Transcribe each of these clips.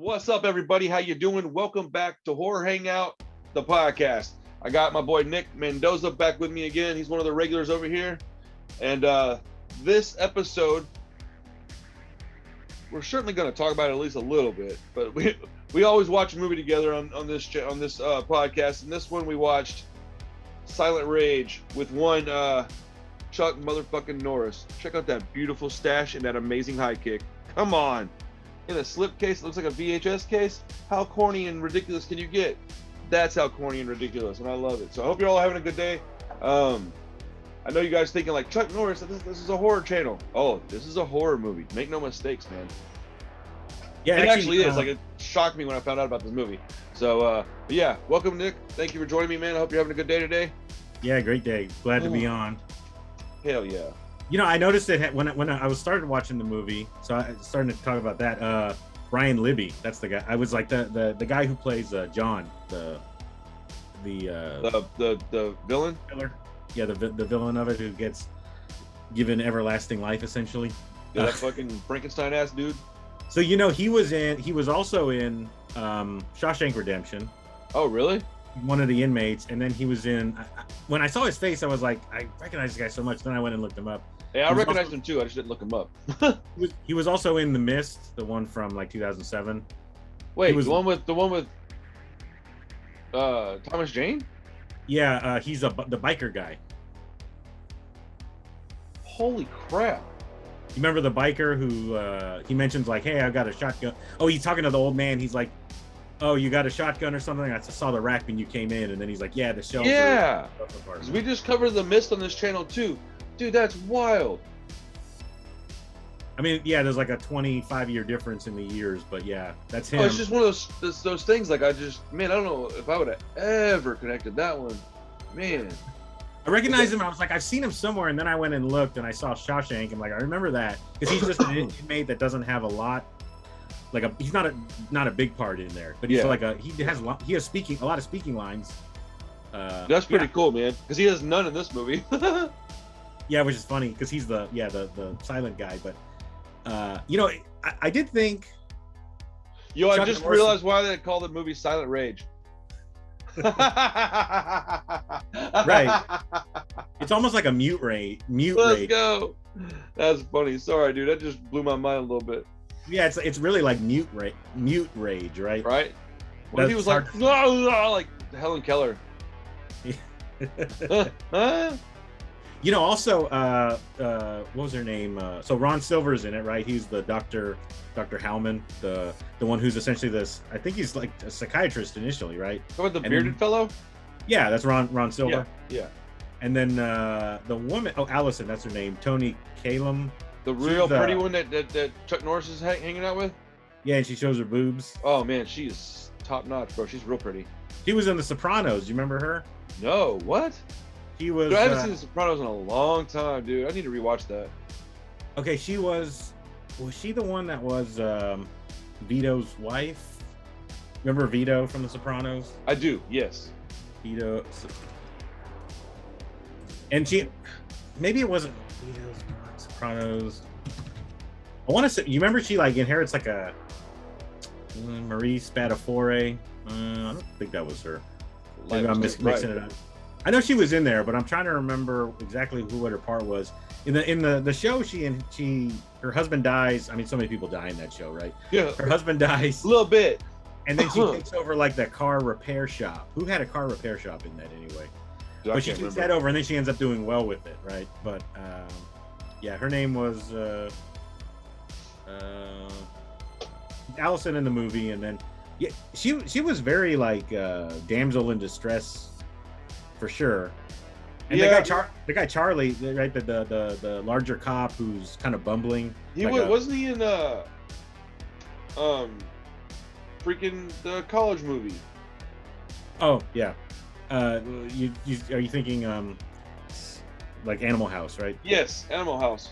What's up, everybody? How you doing? Welcome back to Horror Hangout, the podcast. I got my boy Nick Mendoza back with me again. He's one of the regulars over here. And this episode, we're certainly going to talk about it at least a little bit. But we always watch a movie together on this podcast. And this one we watched Silent Rage with one Chuck motherfucking Norris. Check out that beautiful stash and that amazing high kick. Come on. In a slipcase, it looks like a VHS case. How corny and ridiculous can you get? That's how corny and ridiculous, and I love it. So I hope you're all having a good day. I know you guys thinking like, Chuck Norris, this is a horror channel. Oh, this is a horror movie. Make no mistakes, man. Yeah, it actually is. Like, it shocked me when I found out about this movie. So, but yeah, welcome, Nick. Thank you for joining me, man. I hope you're having a good day today. Yeah, great day. Glad to be on. Hell yeah. You know, I noticed that when I was started watching the movie, so I started to talk about that. Brian Libby, that's the guy. I was like the guy who plays John, the villain. Yeah, the villain of it, who gets given everlasting life essentially. Yeah, that fucking Frankenstein ass dude. So you know, he was also in Shawshank Redemption. Oh, really? One of the inmates, and then he was in. When I saw his face, I was like, I recognize this guy so much. Then I went and looked him up. Yeah, I recognized him too. I just didn't look him up. He was also in The Mist, the one from like 2007. Wait, the one with Thomas Jane? Yeah, he's the biker guy. Holy crap! You remember the biker who he mentions like, "Hey, I've got a shotgun." Oh, he's talking to the old man. He's like, "Oh, you got a shotgun or something?" I saw the rack when you came in, and then he's like, "Yeah, the shelves." Yeah, we just covered The Mist on this channel too. Dude, that's wild. I mean, yeah, there's like a 25-year difference in the years, but yeah, that's him. Oh, it's just one of those things. Like, I don't know if I would have ever connected that one. Man, I recognized him. I was like, I've seen him somewhere, and then I went and looked, and I saw Shawshank. I'm like, I remember that because he's just an inmate that doesn't have a lot. Like he's not a big part in there, but he's like he has a lot of speaking lines. That's pretty cool, man. Because he has none in this movie. Yeah, which is funny because he's the silent guy. But you know, I did think. Yo, I just realized why they called the movie Silent Rage. Right. It's almost like a mute rage. Let's go. That's funny. Sorry, dude. That just blew my mind a little bit. Yeah, it's really like mute rage, right? Right. What if he was like, like Helen Keller? You know, also, what was her name? So Ron Silver's in it, right? He's the Dr. Howman, the one who's essentially this. I think he's like a psychiatrist initially, right? What, the bearded fellow? Yeah, that's Ron Silver. Yeah. And then the woman, Allison, that's her name, Toni Kalem. The real pretty one that Chuck Norris is hanging out with? Yeah, and she shows her boobs. Oh, man, she's top notch, bro. She's real pretty. She was in The Sopranos. You remember her? No, what? She was. Dude, I haven't seen The Sopranos in a long time, dude. I need to rewatch that. Okay, she was she the one that was Vito's wife? Remember Vito from The Sopranos? I do, yes. Vito. And maybe it wasn't Vito's Sopranos. I want to say, you remember she like inherits like a Marie Spatafore? I don't think that was her. Maybe I'm mixing it up. I know she was in there, but I'm trying to remember exactly what her part was. In the show, her husband dies. I mean, so many people die in that show, right? Yeah. Her husband dies. A little bit. And then she takes over like the car repair shop. Who had a car repair shop in that anyway? Dude, but she takes that over, and then she ends up doing well with it, right? But yeah, her name was Allison in the movie, and then yeah, she was very like damsel in distress. For sure. And the guy Charlie, right? The larger cop who's kind of bumbling. Wasn't he in freaking the college movie? Oh yeah. Are you thinking like Animal House, right? Yes, Animal House.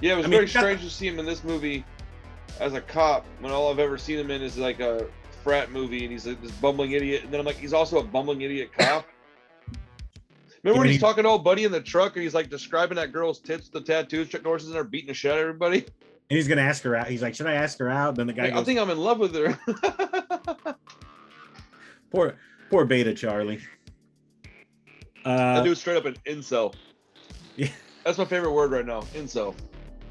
Yeah, it was very strange to see him in this movie as a cop when all I've ever seen him in is like a frat movie, and he's like this bumbling idiot, and then I'm like, he's also a bumbling idiot cop. Remember when he's talking to old buddy in the truck, and he's like describing that girl's tits, the tattoos, Chuck Norris is in there beating the shit out of everybody? And he's gonna ask her out. He's like, "Should I ask her out?" Then the guy goes, "I think I'm in love with her." Poor Beta Charlie. That dude's straight up an incel. Yeah, that's my favorite word right now, incel.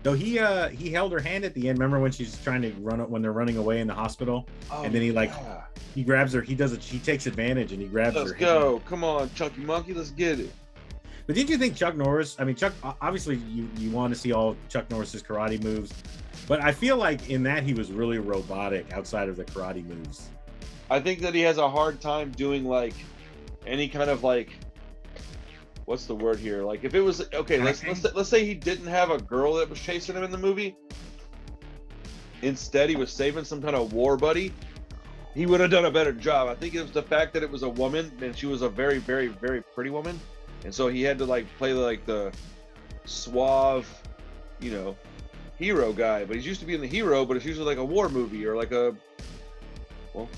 So he held her hand at the end. Remember when she's trying to when they're running away in the hospital, and then he grabs her. He takes advantage and he grabs her. Let's go, come on, Chunky Monkey, let's get it. But didn't you think Chuck Norris? I mean, Chuck. Obviously, you want to see all Chuck Norris's karate moves, but I feel like in that he was really robotic outside of the karate moves. I think that he has a hard time doing like any kind of like, what's the word here? Like if it was okay, let's say he didn't have a girl that was chasing him in the movie. Instead, he was saving some kind of war buddy. He would have done a better job. I think it was the fact that it was a woman and she was a very, very, very pretty woman, and so he had to like play like the suave, you know, hero guy. But he's used to being the hero, but it's usually like a war movie or like a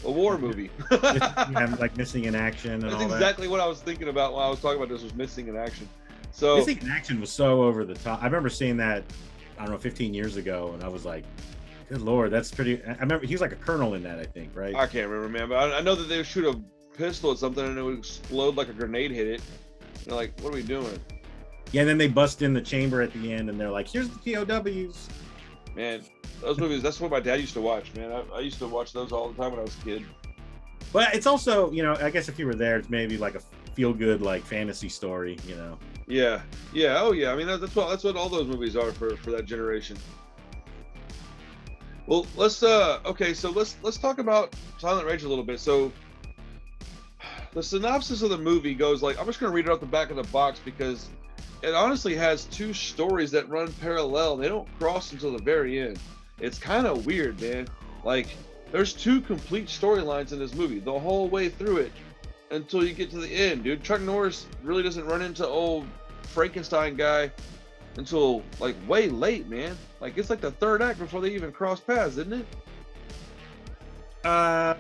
war movie. Like missing in action and That's all exactly that. what I was thinking about when I was talking about this, was missing in action. So missing in action was so over the top. I remember seeing that, I don't know, 15 years ago, and I was like, good Lord, that's pretty. I remember he was like a colonel in that, I think, right? I can't remember, man, but I know that they would shoot a pistol at something and it would explode like a grenade hit it. And they're like, what are we doing? Yeah, and then they bust in the chamber at the end and they're like, here's the POWs. Man, those movies, that's what my dad used to watch, man. I used to watch those all the time when I was a kid. But it's also, you know, I guess if you were there, it's maybe like a feel-good like fantasy story, you know. Yeah, oh yeah. I mean, that's what all those movies are for that generation. Well, let's okay, so let's talk about Silent Rage a little bit. So the synopsis of the movie goes like, I'm just gonna read it off the back of the box because it honestly has two stories that run parallel. They don't cross until the very end. It's kind of weird, man. Like, there's two complete storylines in this movie the whole way through it until you get to the end, dude. Chuck Norris really doesn't run into old Frankenstein guy until like way late, man. Like it's like the third act before they even cross paths, isn't it?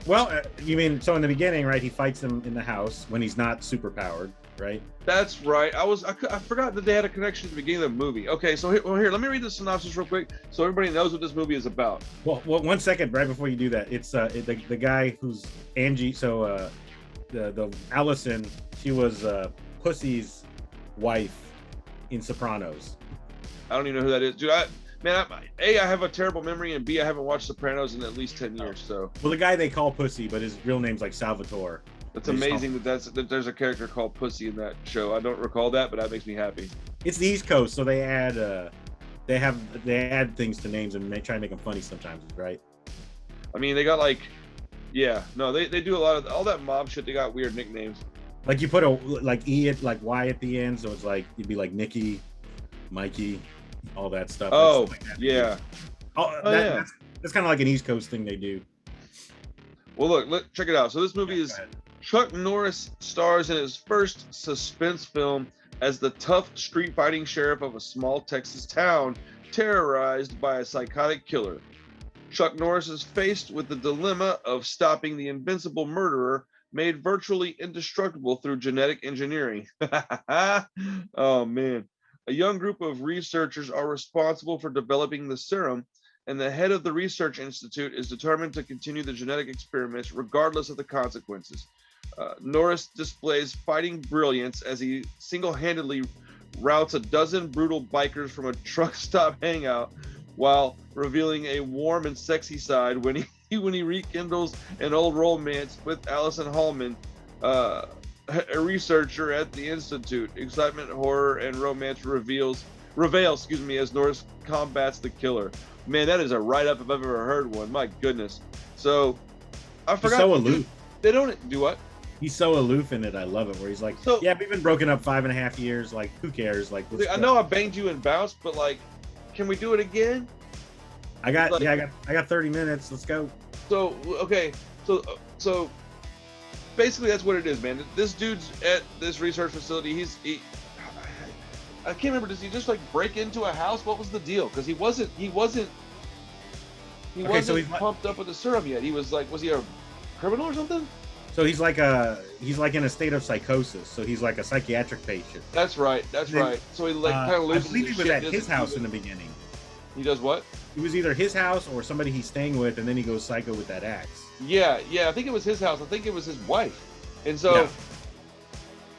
Well, you mean so in the beginning, right? He fights him in the house when he's not super powered, right? That's right. I forgot that they had a connection at the beginning of the movie. Okay, so here, let me read the synopsis real quick so everybody knows what this movie is about. Well, 1 second, right before you do that, it's the guy who's Angie. So the Allison, she was Pussy's wife in Sopranos. I don't even know who that is, dude. I have a terrible memory, and B, I haven't watched Sopranos in at least 10 years. So, well, the guy they call Pussy, but his real name's like Salvatore. It's amazing that there's a character called Pussy in that show. I don't recall that, but that makes me happy. It's the East Coast, so they add things to names and try to make them funny sometimes, right? I mean, they got like, yeah, no, they do a lot of all that mob shit. They got weird nicknames. Like you put a like E at like Y at the end, so it's like you'd be like Nicky, Mikey, all that stuff. Oh, like that. Yeah. That's kind of like an East Coast thing they do. Well, look, check it out. So this movie is Chuck Norris stars in his first suspense film as the tough street fighting sheriff of a small Texas town terrorized by a psychotic killer. Chuck Norris is faced with the dilemma of stopping the invincible murderer made virtually indestructible through genetic engineering. Oh, man. A young group of researchers are responsible for developing the serum, and the head of the research institute is determined to continue the genetic experiments regardless of the consequences. Norris displays fighting brilliance as he single-handedly routs a dozen brutal bikers from a truck stop hangout while revealing a warm and sexy side when he rekindles an old romance with Allison Hallman, a researcher at the institute. Excitement, horror, and romance reveal, as Norris combats the killer. Man, that is a write-up if I've ever heard one. My goodness. So, I forgot. He's so aloof. They don't do what? He's so aloof in it. I love it. Where he's like, yeah, we've been broken up 5.5 years. Like, who cares? Like, I know I banged you and bounced, but like, can we do it again? I got 30 minutes. Let's go. So okay, so basically that's what it is, man. This dude's at this research facility. I can't remember. Does he just like break into a house? What was the deal? Because he wasn't pumped up with the serum yet. He was like, was he a criminal or something? So he's like in a state of psychosis. So he's like a psychiatric patient. That's right. So he like kind of loses. I believe he was at his house in the beginning. He does what? It was either his house or somebody he's staying with, and then he goes psycho with that axe. Yeah, I think it was his house. I think it was his wife. And so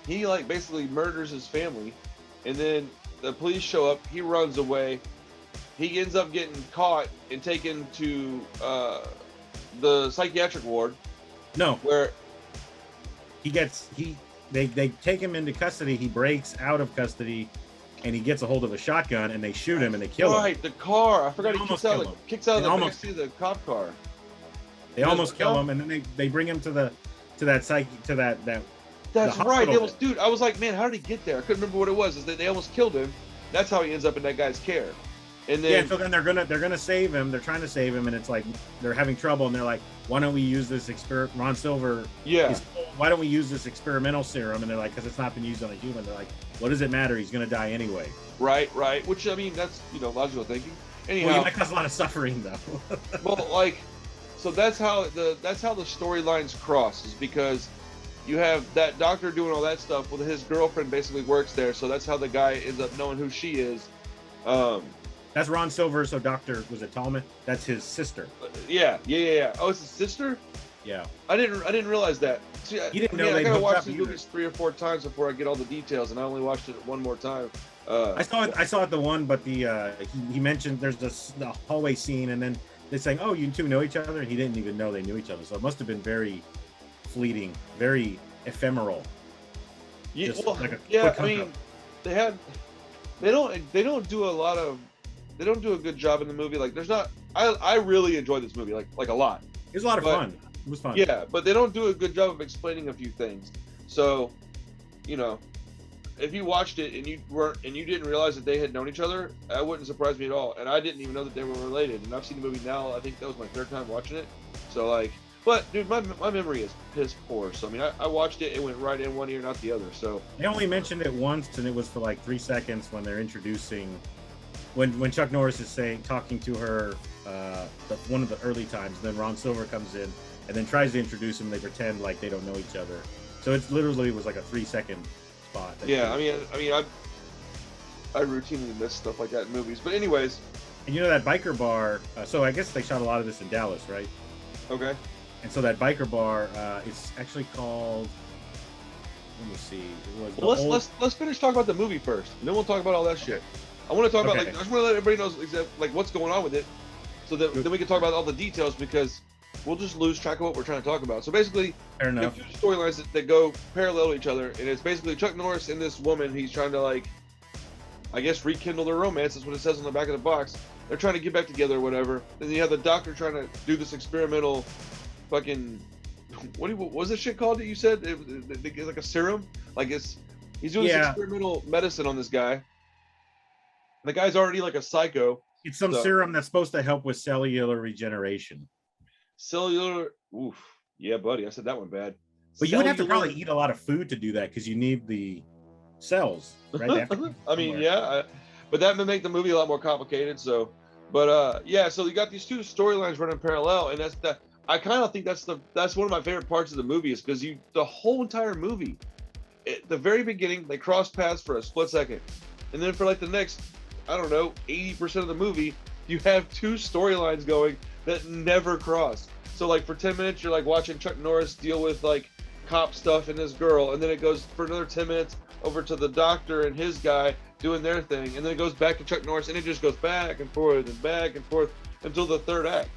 he like basically murders his family, and then the police show up, he runs away. He ends up getting caught and taken to the psychiatric ward. No. Where they take him into custody, he breaks out of custody, and he gets a hold of a shotgun, and they shoot him and they kill him. Right, the car. I forgot he kicks out of the backseat of the cop car. They almost kill him, and then they bring him to that. That's right. They almost, dude. I was like, man, how did he get there? I couldn't remember what it was. Is that they almost killed him? That's how he ends up in that guy's care. And then so then they're gonna save him. They're trying to save him, and it's like they're having trouble, and they're like, why don't we use this Ron Silver? Yeah. Why don't we use this experimental serum? And they're like, because it's not been used on a human. They're like, what does it matter? He's gonna die anyway. Right. Which, I mean, that's logical thinking. Anyhow, well, you might cause a lot of suffering though. Well, like, so that's how the storylines cross, is because you have that doctor doing all that stuff. Well, his girlfriend basically works there, so that's how the guy ends up knowing who she is. That's Ron Silver. So was it Tallman? That's his sister. Yeah. Oh, it's his sister. Yeah. I didn't realize that. See, you didn't know. I gotta watch these movies 3 or 4 times before I get all the details, and I only watched it one more time. I saw it the one, but he mentioned there's the hallway scene, and then they're saying, "Oh, you two know each other," and he didn't even know they knew each other. So it must have been very fleeting, very ephemeral. Yeah, I mean, they don't do a good job in the movie. Like, there's not. I really enjoyed this movie, like a lot. It was a lot of fun. It was fun. Yeah, but they don't do a good job of explaining a few things. So, if you watched it and you didn't realize that they had known each other, that wouldn't surprise me at all. And I didn't even know that they were related. And I've seen the movie now. I think that was my 3rd time watching it. So like, but dude, my memory is piss poor. So I mean, I watched it. It went right in one ear, not the other. So they only mentioned it once, and it was for like 3 seconds when they're introducing. When Chuck Norris is talking to her, one of the early times, then Ron Silver comes in and then tries to introduce him. They pretend like they don't know each other. So it literally was like a 3-second spot. Yeah, I mean, I routinely miss stuff like that in movies. But anyways, and that biker bar. So I guess they shot a lot of this in Dallas, right? Okay. And so that biker bar, it's actually called. Let me see. It was let's finish talking about the movie first, and then we'll talk about all that shit. I want to talk about, like, I just want to let everybody know like what's going on with it, so that then we can talk about all the details, because we'll just lose track of what we're trying to talk about. So basically, fair enough. You have 2 storylines that go parallel to each other, and it's basically Chuck Norris and this woman. He's trying to, like, I guess, rekindle their romance. That's what it says on the back of the box. They're trying to get back together or whatever. Then you have the doctor trying to do this experimental fucking, what was this shit called that you said? It's like a serum? Like, he's doing this experimental medicine on this guy. The guy's already like a psycho. It's some serum that's supposed to help with cellular regeneration. Oof. Yeah, buddy. I said that one bad. But you would have to probably eat a lot of food to do that, because you need the cells, right? I mean, but that would make the movie a lot more complicated. So, but so you got these 2 storylines running parallel, and I kind of think that's one of my favorite parts of the movie, is because the whole entire movie, at the very beginning, they cross paths for a split second, and then for like the next, I don't know, 80% of the movie, you have 2 storylines going that never cross. So like for 10 minutes, you're like watching Chuck Norris deal with like cop stuff and this girl, and then it goes for another 10 minutes over to the doctor and his guy doing their thing, and then it goes back to Chuck Norris, and it just goes back and forth until the 3rd act.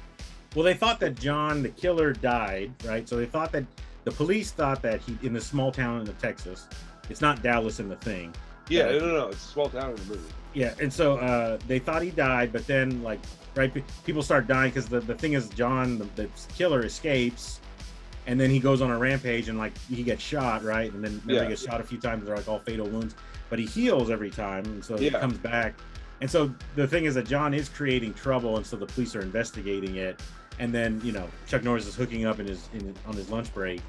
Well, they thought that John, the killer, died, right? So they thought that the police thought that he, in the small town in Texas, it's not Dallas in the thing. Yeah, no, it's a small town in the movie. Yeah, and so they thought he died, but then, like, right, people start dying, because the thing is, John, the killer, escapes, and then he goes on a rampage, and like he gets shot, right? And then he gets shot a few times. They're like all fatal wounds, but he heals every time, and so he comes back. And so the thing is that John is creating trouble, and so the police are investigating it. And then Chuck Norris is hooking up on his lunch break,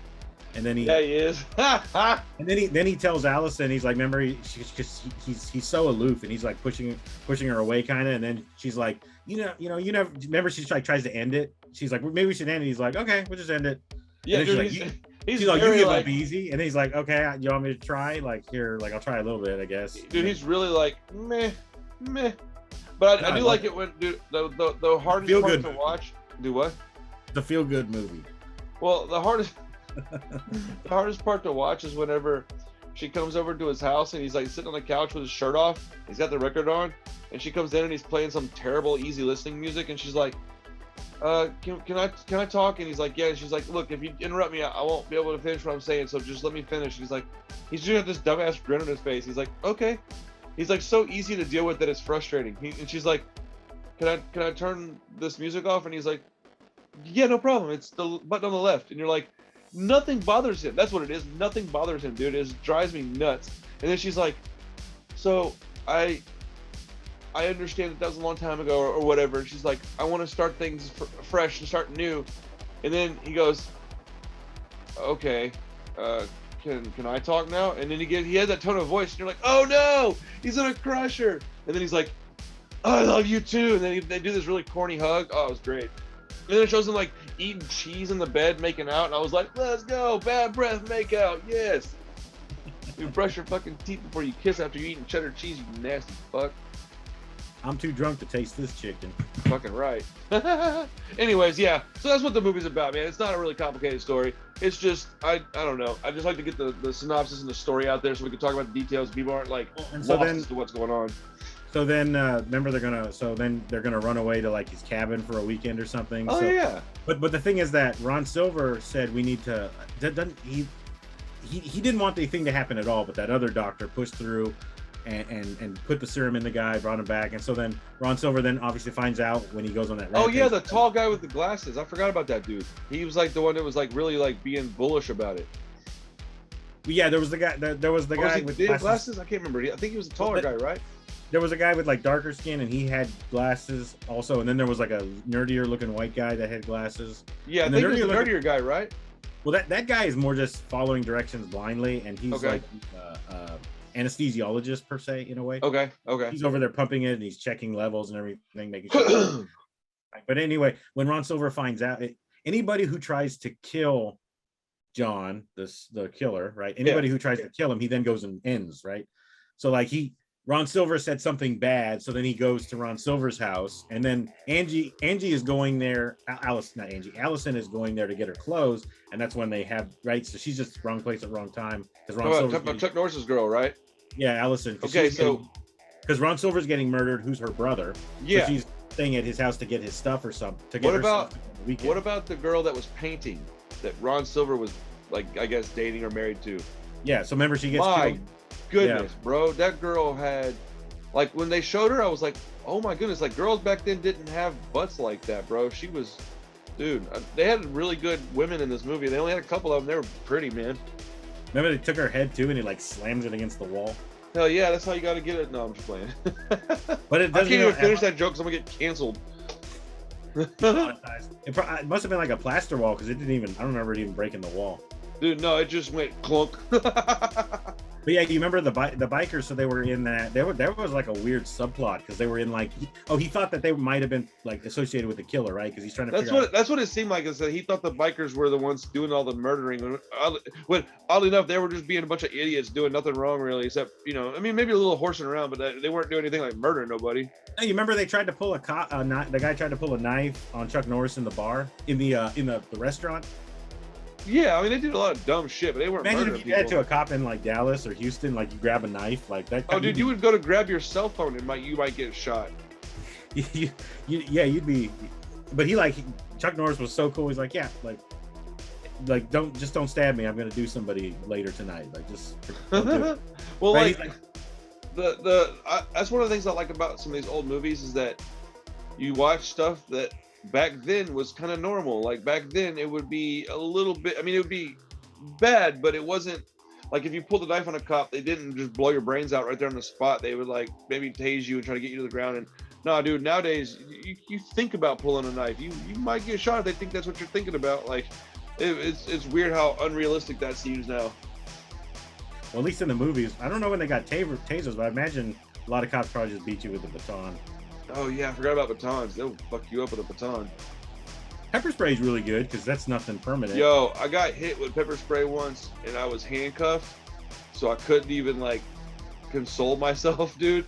and then he is. And then he tells Allison, he's like, remember, he's so aloof, and he's like pushing her away, kind of. And then she's like, remember, she's like tries to end it. She's like, well, maybe we should end it. He's like, okay, we'll just end it. Yeah, dude, she's like, you give up easy, and then he's like, okay, you want me to try? Like, here, like, I'll try a little bit, I guess. Dude, he's really like meh. But I do like it when, dude, the hardest part to watch. Do what? The feel good movie. Well, the hardest part to watch is whenever she comes over to his house and he's like sitting on the couch with his shirt off. He's got the record on, and she comes in and he's playing some terrible, easy listening music, and she's like, can I talk? And he's like, yeah. And she's like, look, if you interrupt me, I won't be able to finish what I'm saying, so just let me finish. And he's like, he's doing this dumbass grin on his face. He's like, okay. He's like so easy to deal with that it's frustrating. And she's like, can I turn this music off? And he's like, yeah, no problem. It's the button on the left. And you're like, nothing bothers him. That's what it is. Nothing bothers him, dude. It drives me nuts. And then she's like, so I understand that was a long time ago or whatever. And she's like, I want to start things fresh and start new. And then he goes, okay, can I talk now? And then he has that tone of voice, and you're like, oh no, he's gonna crush her. And then he's like, I love you too. And then they do this really corny hug. Oh, it was great. And then it shows him like eating cheese in the bed, making out, and I was like, let's go, bad breath, make out, yes. You brush your fucking teeth before you kiss after you eating cheddar cheese, you nasty fuck. I'm too drunk to taste this chicken. Fucking right. Anyways, yeah. So that's what the movie's about, man. It's not a really complicated story. It's just, I don't know. I just like to get the synopsis and the story out there so we can talk about the details. People aren't like lost as to what's going on. So then, remember they're gonna run away to like his cabin for a weekend or something. Oh, so, yeah. But the thing is that Ron Silver said we need to. He didn't want the thing to happen at all, but that other doctor pushed through and put the serum in the guy, brought him back, and so then Ron Silver then obviously finds out when he goes on that. Oh yeah, the tall guy with the glasses. I forgot about that dude. He was like the one that was like really like being bullish about it. Yeah, there was the guy. There was the guy with glasses. I can't remember. I think he was a taller guy, right? There was a guy with like darker skin, and he had glasses also. And then there was like a nerdier looking white guy that had glasses. Yeah, I think it was the nerdier guy, right? Well, that guy is more just following directions blindly, and he's like anesthesiologist per se in a way. Okay. He's over there pumping it, and he's checking levels and everything, making sure. But anyway, when Ron Silver finds out, anybody who tries to kill John, the killer, right? Anybody who tries to kill him, he then goes and ends, right? So like Ron Silver said something bad, so then he goes to Ron Silver's house, and then Angie is going there. Allison is going there to get her clothes, and that's when they have so she's just wrong place at wrong time because Chuck Norris's girl, right? Yeah, Allison. Okay, so because Ron Silver's getting murdered, who's her brother? Yeah, so she's staying at his house to get his stuff or something. What about the girl that was painting that Ron Silver was like, I guess, dating or married to? Yeah, so remember she gets killed. Goodness, bro, that girl had, like, when they showed her, I was like, oh my goodness, like, girls back then didn't have butts like that, bro. She was, dude, they had really good women in this movie. They only had a couple of them. They were pretty, man. Remember they took her head too, and he like slams it against the wall. Hell yeah, that's how you got to get it. No, I'm just playing. But it doesn't. I can't even finish that joke because I'm gonna get canceled. It must have been like a plaster wall because it didn't even. I don't remember it even breaking the wall. Dude, no, it just went clunk. But yeah, you remember the bikers? So they were in that. There was like a weird subplot because they were in like. He thought that they might have been like associated with the killer, right? Because he's trying to. That's what it seemed like. Is that he thought the bikers were the ones doing all the murdering. When oddly enough, they were just being a bunch of idiots doing nothing wrong really, except I mean, maybe a little horsing around, but they weren't doing anything like murdering nobody. Hey, you remember they tried to pull the guy tried to pull a knife on Chuck Norris in the bar in the restaurant. Yeah, I mean, they did a lot of dumb shit, but they weren't murdering people. Imagine if you had to a cop in like Dallas or Houston, like you grab a knife like that. Oh, dude, you would go to grab your cell phone and you might get shot. You'd be. But Chuck Norris was so cool. He's like, yeah, like don't stab me. I'm gonna do somebody later tonight. Like just don't do it. Well, right? That's one of the things I like about some of these old movies is that you watch stuff that back then was kind of normal. Like back then it would be a little bit, I mean, it would be bad, but it wasn't like if you pulled a knife on a cop, they didn't just blow your brains out right there on the spot. They would like maybe tase you and try to get you to the ground. And no, dude, nowadays you think about pulling a knife, you might get shot if they think that's what you're thinking about. Like it's weird how unrealistic that seems now. Well, at least in the movies, I don't know when they got tasers, but I imagine a lot of cops probably just beat you with a baton. Oh yeah, I forgot about batons. They'll fuck you up with a baton. Pepper spray is really good because that's nothing permanent. Yo, I got hit with pepper spray once and I was handcuffed, so I couldn't even like console myself, dude.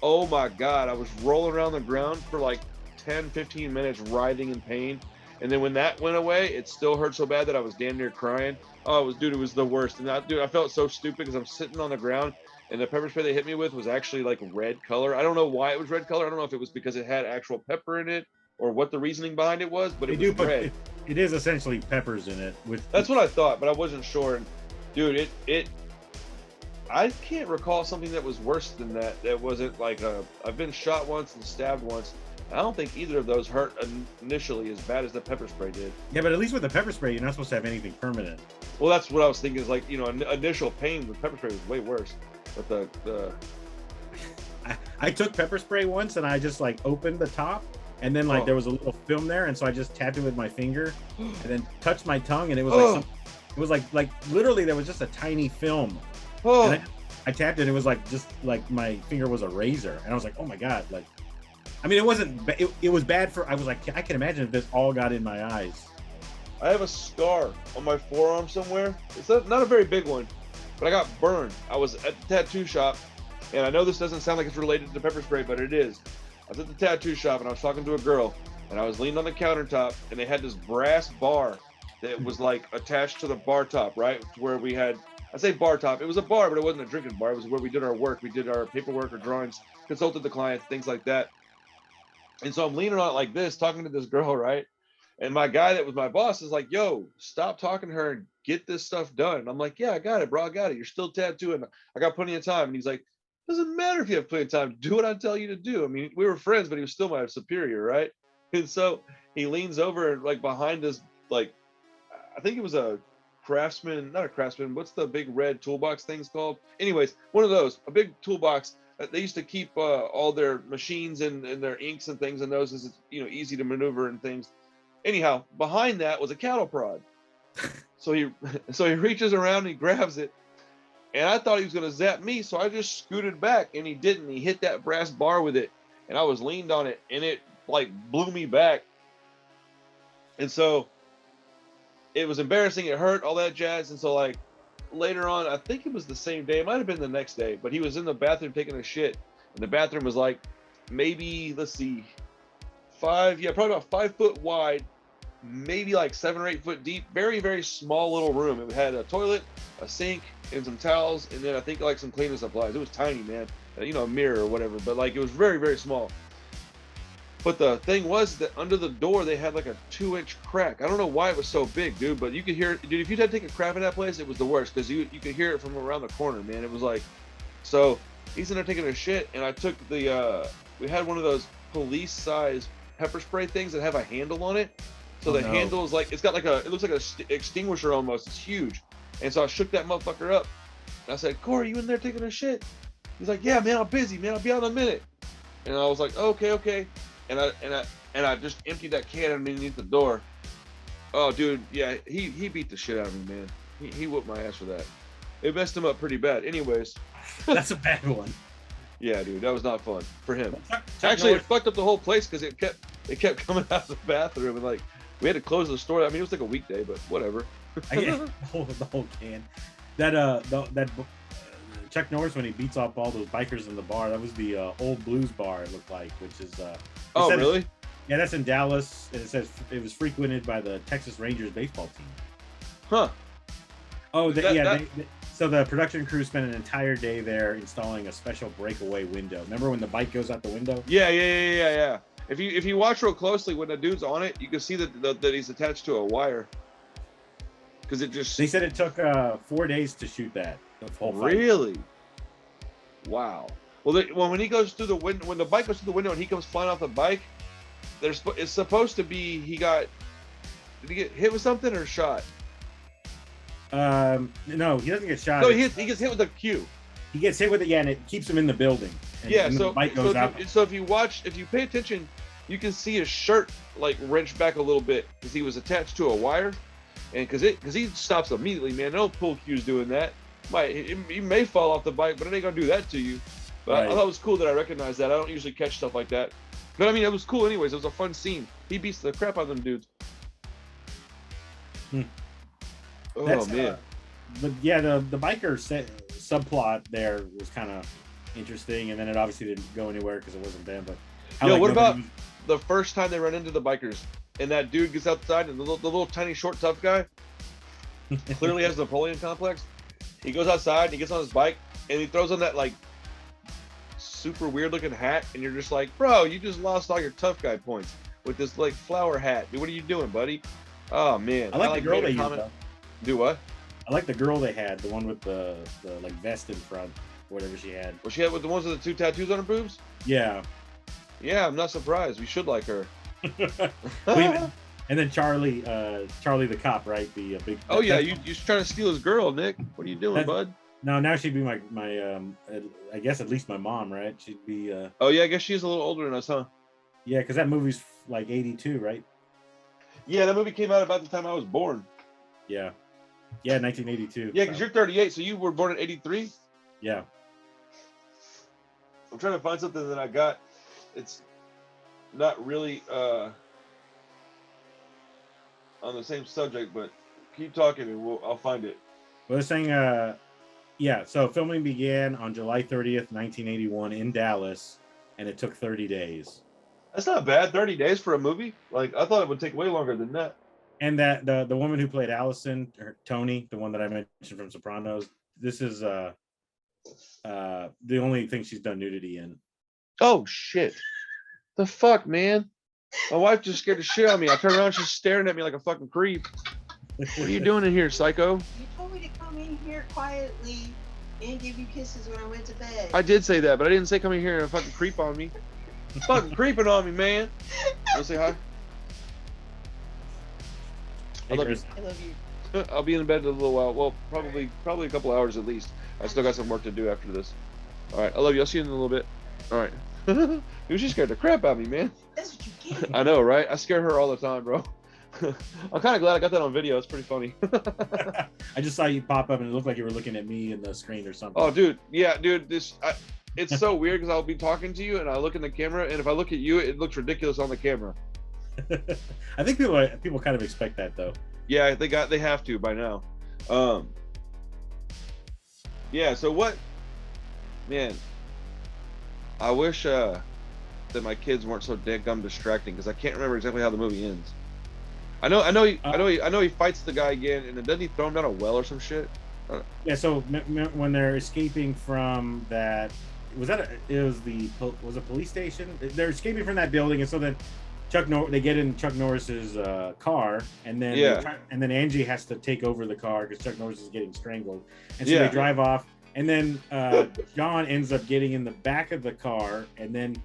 Oh my God, I was rolling around the ground for like 10, 15 minutes, writhing in pain. And then when that went away, it still hurt so bad that I was damn near crying. Oh, it was the worst. And dude, I felt so stupid because I'm sitting on the ground and the pepper spray they hit me with was actually like red color. I don't know why it was red color. I don't know if it was because it had actual pepper in it or what the reasoning behind it was, but They it was do put red. it is essentially peppers in it. That's what I thought, but I wasn't sure. And dude, I can't recall something that was worse than that. That wasn't like I've been shot once and stabbed once. I don't think either of those hurt initially as bad as the pepper spray did. Yeah, but at least with the pepper spray, you're not supposed to have anything permanent. Well, that's what I was thinking. Is like, you know, initial pain with pepper spray was way worse. But the I took pepper spray once and I just like opened the top and then like there was a little film there, and so I just tapped it with my finger and then touched my tongue, and it was like it was like literally there was just a tiny film. And I tapped it, and it was like just like my finger was a razor, and I was like, oh my God, like. I mean, it wasn't. It was bad for. I was like, I can imagine if this all got in my eyes. I have a scar on my forearm somewhere. It's not a very big one, but I got burned. I was at the tattoo shop, and I know this doesn't sound like it's related to pepper spray, but it is. I was at the tattoo shop, and I was talking to a girl, and I was leaning on the countertop, and they had this brass bar that was like attached to the bar top, right? Where we had, I say bar top. It was a bar, but it wasn't a drinking bar. It was where we did our work. We did our paperwork or drawings, consulted the clients, things like that. And so I'm leaning on it like this, talking to this girl, right? And my guy that was my boss is like, yo, stop talking to her and get this stuff done. And I'm like, yeah, I got it, bro. I got it. You're still tattooing. I got plenty of time. And he's like, doesn't matter if you have plenty of time. Do what I tell you to do. I mean, we were friends, but he was still my superior, right? And so he leans over like behind us, like, I think it was a Craftsman, not a Craftsman. What's the big red toolbox things called? Anyways, one of those, a big toolbox. They used to keep all their machines and their inks and things in those, as it's, you know, easy to maneuver and things. Anyhow, behind that was a cattle prod. So he reaches around and he grabs it, and I thought he was gonna zap me, so I just scooted back, and he didn't. He hit that brass bar with it, and I was leaned on it, and it like blew me back. And so it was embarrassing. It hurt, all that jazz. And so like, later on, I think it was the same day, it might have been the next day, but he was in the bathroom taking a shit, and the bathroom was like maybe, let's see, probably about 5 foot wide, maybe like 7 or 8 foot deep, very, very small little room. It had a toilet, a sink, and some towels, and then I think like some cleaning supplies. It was tiny, man, you know, a mirror or whatever, but like it was very, very small. But the thing was that under the door, they had like a 2-inch crack. I don't know why it was so big, dude, but you could hear it. Dude, if you had to take a crap in that place, it was the worst, because you could hear it from around the corner, man. It was like, so he's in there taking a shit, and I took the, we had one of those police-size pepper spray things that have a handle on it. So the handle is like, it's got like it looks like a extinguisher almost. It's huge. And so I shook that motherfucker up. And I said, Corey, you in there taking a shit? He's like, yeah, man, I'm busy, man. I'll be out in a minute. And I was like, okay. And I just emptied that can underneath the door. Oh, dude, yeah, he beat the shit out of me, man. He whooped my ass for that. It messed him up pretty bad. Anyways, that's a bad one. Yeah, dude, that was not fun for him. Actually, it fucked up the whole place because it kept coming out of the bathroom, and like we had to close the store. I mean, it was like a weekday, but whatever. The whole can. That Chuck Norris, when he beats up all those bikers in the bar, that was the Old Blues Bar, it looked like, which is oh, really? Yeah, that's in Dallas, and it says it was frequented by the Texas Rangers baseball team. Huh. Oh, so the production crew spent an entire day there installing a special breakaway window. Remember when the bike goes out the window? Yeah. If you watch real closely, when the dude's on it, you can see that he's attached to a wire. Because it just... They said it took 4 days to shoot that. The whole fight. Really? Wow. Well, when he goes through the window, when the bike goes through the window and he comes flying off the bike, it's supposed to be did he get hit with something or shot? No, he doesn't get shot. No, he gets hit with a cue. He gets hit with it, yeah, and it keeps him in the building. And so the bike goes out. So if you pay attention, you can see his shirt like wrenched back a little bit because he was attached to a wire, and because he stops immediately, man. No pull cues doing that. He may fall off the bike, but it ain't gonna do that to you. But right. I thought it was cool that I recognized that. I don't usually catch stuff like that. But I mean, it was cool anyways. It was a fun scene. He beats the crap out of them dudes. Oh, man. But yeah, the biker subplot there was kind of interesting, and then it obviously didn't go anywhere because it wasn't them. But yo, what about the first time they run into the bikers and that dude gets outside and the little tiny short tough guy clearly has the Napoleon complex. He goes outside and he gets on his bike and he throws on that like super weird looking hat, and you're just like, bro, you just lost all your tough guy points with this like flower hat. Dude, what are you doing, buddy? Oh man, I like the girl they used, though. Do what? I like the girl they had, the one with the like vest in front, or whatever she had. Well, she had with the ones with the 2 tattoos on her boobs. Yeah. Yeah, I'm not surprised. We should like her. And then Charlie the cop, right? The big. Oh yeah, you're trying to steal his girl, Nick. What are you doing, bud? No, now she'd be my I guess at least my mom, right? She'd be. Oh yeah, I guess she's a little older than us, huh? Yeah, because that movie's like 82, right? Yeah, that movie came out about the time I was born. Yeah. Yeah, 1982. Yeah, because you're 38, so you were born in 83? Yeah. I'm trying to find something that I got. It's not really on the same subject, but keep talking and I'll find it. Well, they're saying, yeah, so filming began on July 30th, 1981 in Dallas, and it took 30 days. That's not bad, 30 days for a movie. Like, I thought it would take way longer than that. And that the woman who played Allison, or Tony, the one that I mentioned from Sopranos, this is the only thing she's done nudity in. Oh shit! The fuck, man! My wife just scared the shit out of me. I turned around, she's staring at me like a fucking creep. What are you doing in here, psycho? You told me to come in here quietly and give you kisses when I went to bed. I did say that, but I didn't say come in here and fucking creep on me. Fucking creeping on me, man. Wanna say hi? Hey, I love you. I love you. I'll be in bed in a little while. Well, probably a couple hours at least. I still got some work to do after this. All right, I love you. I'll see you in a little bit. All right. Dude, she scared the crap out of me, man. That's what you get. I know, right? I scare her all the time, bro. I'm kind of glad I got that on video. It's pretty funny. I just saw you pop up and it looked like you were looking at me in the screen or something. Oh, dude. Yeah, dude. It's so weird because I'll be talking to you and I look in the camera, and if I look at you, it looks ridiculous on the camera. I think people kind of expect that though. Yeah, they have to by now. Yeah, so what, man, I wish that my kids weren't so dadgum distracting, because I can't remember exactly how the movie ends. I know he fights the guy again, and then doesn't he throw him down a well or some shit? Yeah, so when they're escaping from that, was a police station? They're escaping from that building, and so then they get in Chuck Norris's car, and then and then Angie has to take over the car because Chuck Norris is getting strangled, and so they drive off, and then John ends up getting in the back of the car, and then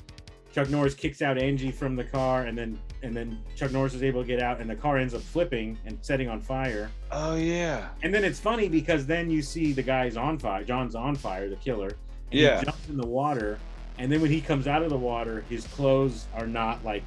Chuck Norris kicks out Angie from the car, and then Chuck Norris is able to get out, and the car ends up flipping and setting on fire. Oh yeah. And then it's funny because then you see the guy's on fire, John's on fire, the killer, and he jumps in the water, and then when he comes out of the water, his clothes are not like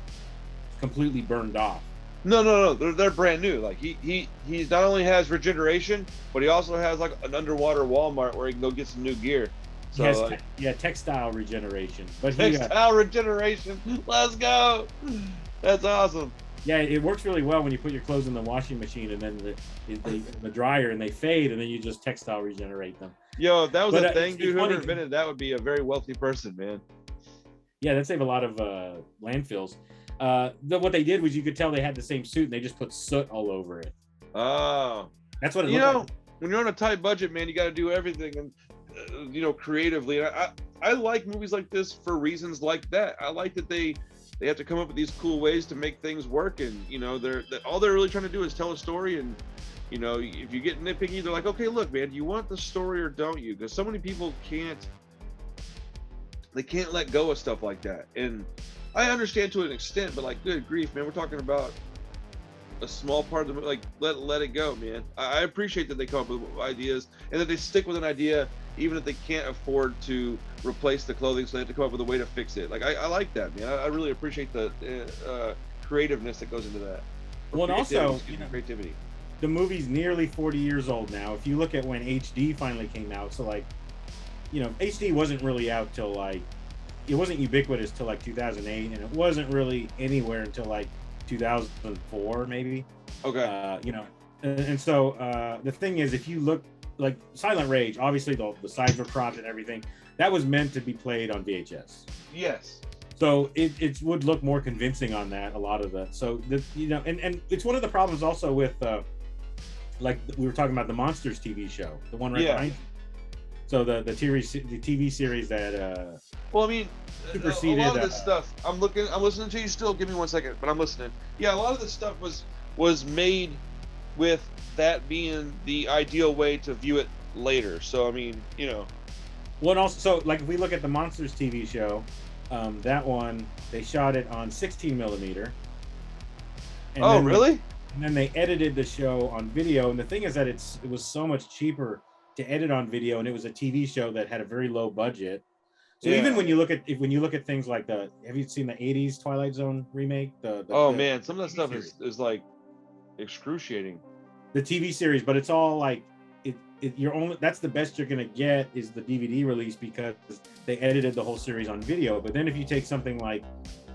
completely burned off. No, they're brand new. Like he not only has regeneration, but he also has like an underwater Walmart where he can go get some new gear. So yes, textile regeneration. But textile regeneration. Let's go. That's awesome. Yeah, it works really well when you put your clothes in the washing machine and then the dryer, and they fade, and then you just textile regenerate them. Yo, if that was a thing, dude, whoever invented that would be a very wealthy person, man. Yeah, that'd save a lot of landfills. What they did was, you could tell they had the same suit, and they just put soot all over it. Oh, that's what it looked like. When you're on a tight budget, man, you got to do everything, and creatively. And I like movies like this for reasons like that. I like that they have to come up with these cool ways to make things work, and all they're really trying to do is tell a story. And if you get nitpicky, they're like, okay, look, man, do you want the story or don't you? Because so many people can't let go of stuff like that. And I understand to an extent, but like, good grief, man, we're talking about a small part of the movie. Like, let it go, man. I appreciate that they come up with ideas and that they stick with an idea even if they can't afford to replace the clothing, so they have to come up with a way to fix it. Like, I like that, man. I really appreciate the creativeness that goes into that. Well, and also, creativity. The movie's nearly 40 years old now. If you look at when HD finally came out, so like, HD wasn't really out till like, it wasn't ubiquitous till like 2008, and it wasn't really anywhere until like 2004 maybe. Okay. And so the thing is, if you look like Silent Rage, obviously the sides were cropped and everything. That was meant to be played on VHS. Yes. So it would look more convincing on that, a lot of that. So and it's one of the problems also with like we were talking about the Monsters TV show, the one right behind you. So the TV series that well, I mean, superseded a lot of this stuff. I'm listening to you still. Give me 1 second, but I'm listening. Yeah, a lot of this stuff was made with that being the ideal way to view it later. So I mean, you know. Well, and also, so like if we look at the Monsters TV show, that one they shot it on 16 millimeter. Oh, really? And then they edited the show on video. And the thing is that it was so much cheaper to edit on video, and it was a TV show that had a very low budget. So even when you look at things like have you seen the 80s Twilight Zone remake? Man, some of that stuff is like excruciating. The TV series, but it's all like that's the best you're gonna get is the DVD release because they edited the whole series on video. But then if you take something like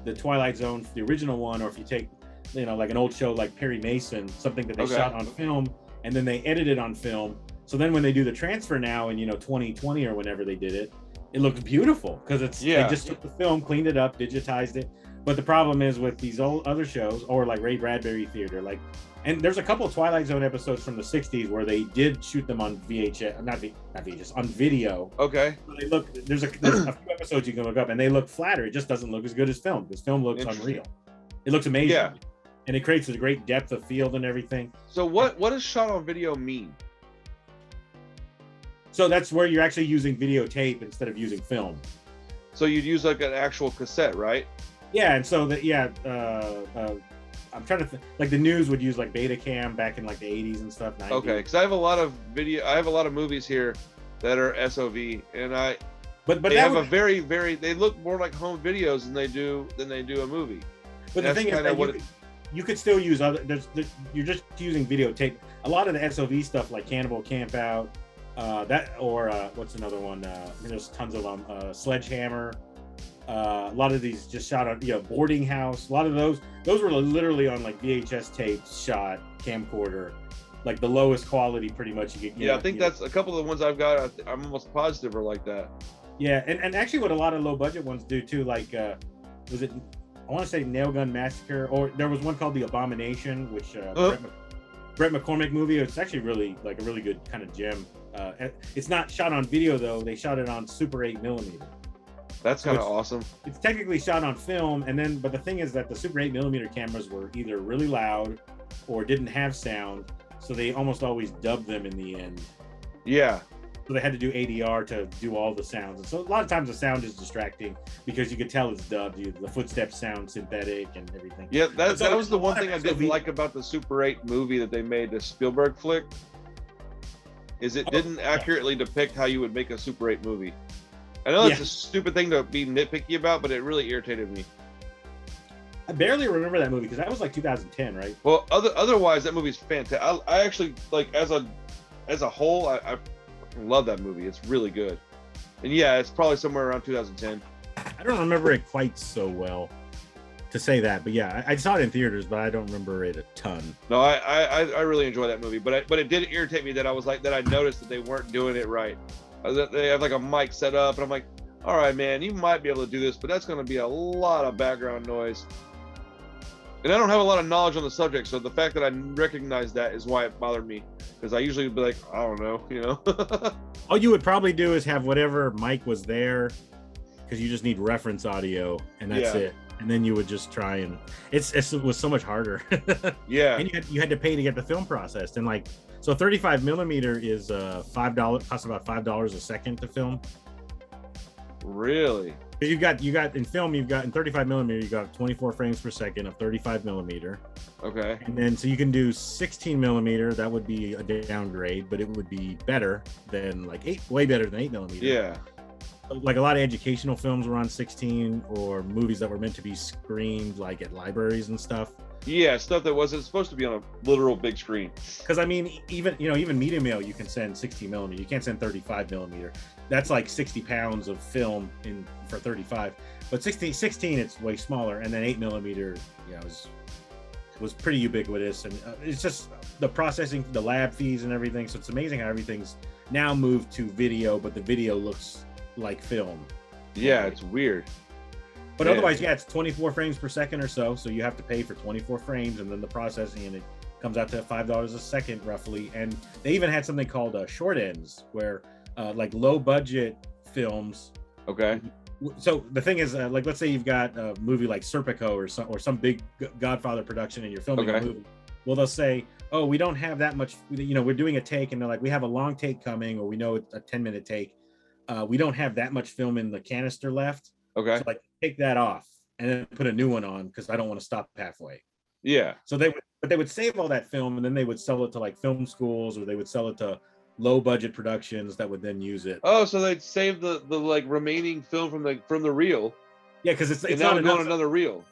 the Twilight Zone, the original one, or if you take like an old show like Perry Mason, something that they shot on film and then they edited on film. So then when they do the transfer now in 2020 or whenever they did it, it looks beautiful because they just took the film, cleaned it up, digitized it. But the problem is with these old other shows, or like Ray Bradbury Theater, and there's a couple of Twilight Zone episodes from the 60s where they did shoot them on VHS, not VHS, on video. Okay. So there's a few episodes you can look up and they look flatter. It just doesn't look as good as film because film looks unreal. It looks amazing. Yeah. And it creates a great depth of field and everything. So what does shot on video mean? So that's where you're actually using videotape instead of using film. So you'd use like an actual cassette, right? Yeah, and so I'm trying to think, like the news would use like Betacam back in like the 80s and stuff. 90s. Okay, because I have a lot of movies here that are SOV, and they have a very they look more like home videos than they do a movie. But the thing is that you could still use you're just using videotape. A lot of the SOV stuff like Cannibal Campout, what's another one? There's tons of them. Sledgehammer. A lot of these just shot on Boarding House. A lot of those were literally on like VHS tapes, shot camcorder, like the lowest quality pretty much you get. I think that's a couple of the ones I've got. I'm almost positive are like that. Yeah, and actually what a lot of low budget ones do too, like was it? I want to say Nail Gun Massacre, or there was one called The Abomination, which Brett McCormick movie. It's actually really like a really good kind of gem. It's not shot on video though; they shot it on Super 8 millimeter. That's kind of awesome. It's technically shot on film, but the thing is that the Super 8 millimeter cameras were either really loud or didn't have sound, so they almost always dubbed them in the end. Yeah. So they had to do ADR to do all the sounds, and so a lot of times the sound is distracting because you could tell it's dubbed. The footsteps sound synthetic and everything. Yeah, that was the one thing I didn't like about the Super 8 movie that they made, the Spielberg flick, is it didn't accurately depict how you would make a Super 8 movie. I know that's a stupid thing to be nitpicky about, but it really irritated me. I barely remember that movie because that was like 2010, right? Well, otherwise that movie's fantastic. I actually like as a whole, I love that movie. It's really good. And yeah, it's probably somewhere around 2010. I don't remember it quite so well to say that, but yeah, I saw it in theaters, but I don't remember it a ton. No, I really enjoy that movie, but it did irritate me that I noticed that they weren't doing it right. They have like a mic set up, and I'm like, all right, man, you might be able to do this, but that's going to be a lot of background noise. And I don't have a lot of knowledge on the subject, so the fact that I recognize that is why it bothered me. Because I usually would be like, I don't know, All you would probably do is have whatever mic was there, because you just need reference audio, and that's it. And then you would just try and it was so much harder. Yeah. And you had to pay to get the film processed, and like. So 35 millimeter is $5, costs about $5 a second to film. Really? You got in film, in 35 millimeter, you got 24 frames per second of 35 millimeter. Okay. And then so you can do 16 millimeter. That would be a downgrade, but it would be better than way better than 8 millimeter. Yeah. Like a lot of educational films were on 16, or movies that were meant to be screened like at libraries and stuff. Yeah, stuff that wasn't supposed to be on a literal big screen. Because I mean, even media mail, you can send 60 millimeter. You can't send 35 millimeter. That's like 60 pounds of film for 35. But 16, it's way smaller, and then 8 millimeter, was pretty ubiquitous, and it's just the processing, the lab fees, and everything. So it's amazing how everything's now moved to video, but the video looks like film. Yeah, it's weird. But Yeah. otherwise, yeah, it's 24 frames per second or so. So you have to pay for 24 frames, and then the processing, and it comes out to $5 a second roughly. And they even had something called short ends, where like low budget films. Okay. So the thing is, like, let's say you've got a movie like Serpico or some big Godfather production, and you're filming a movie. Well, they'll say, oh, we don't have that much, we're doing a take, and they're like, we have a long take coming, or we know it's a 10-minute take. We don't have that much film in the canister left. Okay. So, like, take that off and then put a new one on, because I don't want to stop halfway. Yeah. So they would save all that film, and then they would sell it to like film schools, or they would sell it to low budget productions that would then use it. Oh, so they'd save the like remaining film from the reel. Yeah, because it's now not going another reel.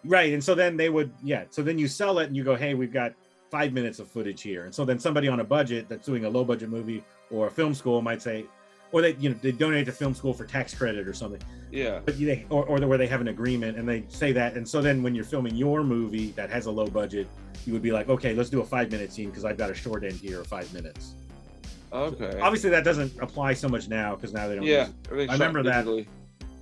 Right, and so then they would, so then you sell it and you go, hey, we've got 5 minutes of footage here. And so then somebody on a budget that's doing a low budget movie or a film school might say, or they donate to film school for tax credit or something. Yeah. But or where they have an agreement and they say that. And so then when you're filming your movie that has a low budget, you would be like, okay, let's do a 5-minute scene because I've got a short end here of 5 minutes. Okay. So obviously that doesn't apply so much now because now they don't. Yeah. I remember that.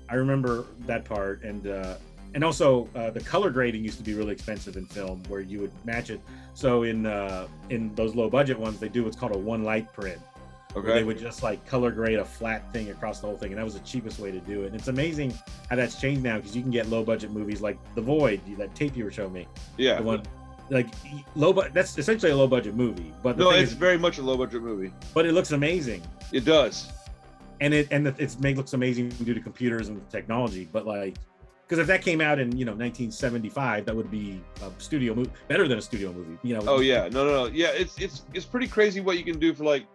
I remember that part, and also the color grading used to be really expensive in film, where you would match it. So in those low budget ones, they do what's called a one light print. Okay. They would just like color grade a flat thing across the whole thing, and that was the cheapest way to do it. And it's amazing how that's changed now, because you can get low budget movies like The Void, that tape you were showing me. Yeah. The one, like that's essentially a low budget movie, but no, it's very much a low budget movie. But it looks amazing. It does. And it looks amazing due to computers and technology. But like, because if that came out in 1975, that would be a studio movie, better than a studio movie. Oh yeah, no. Yeah, it's pretty crazy what you can do for, like,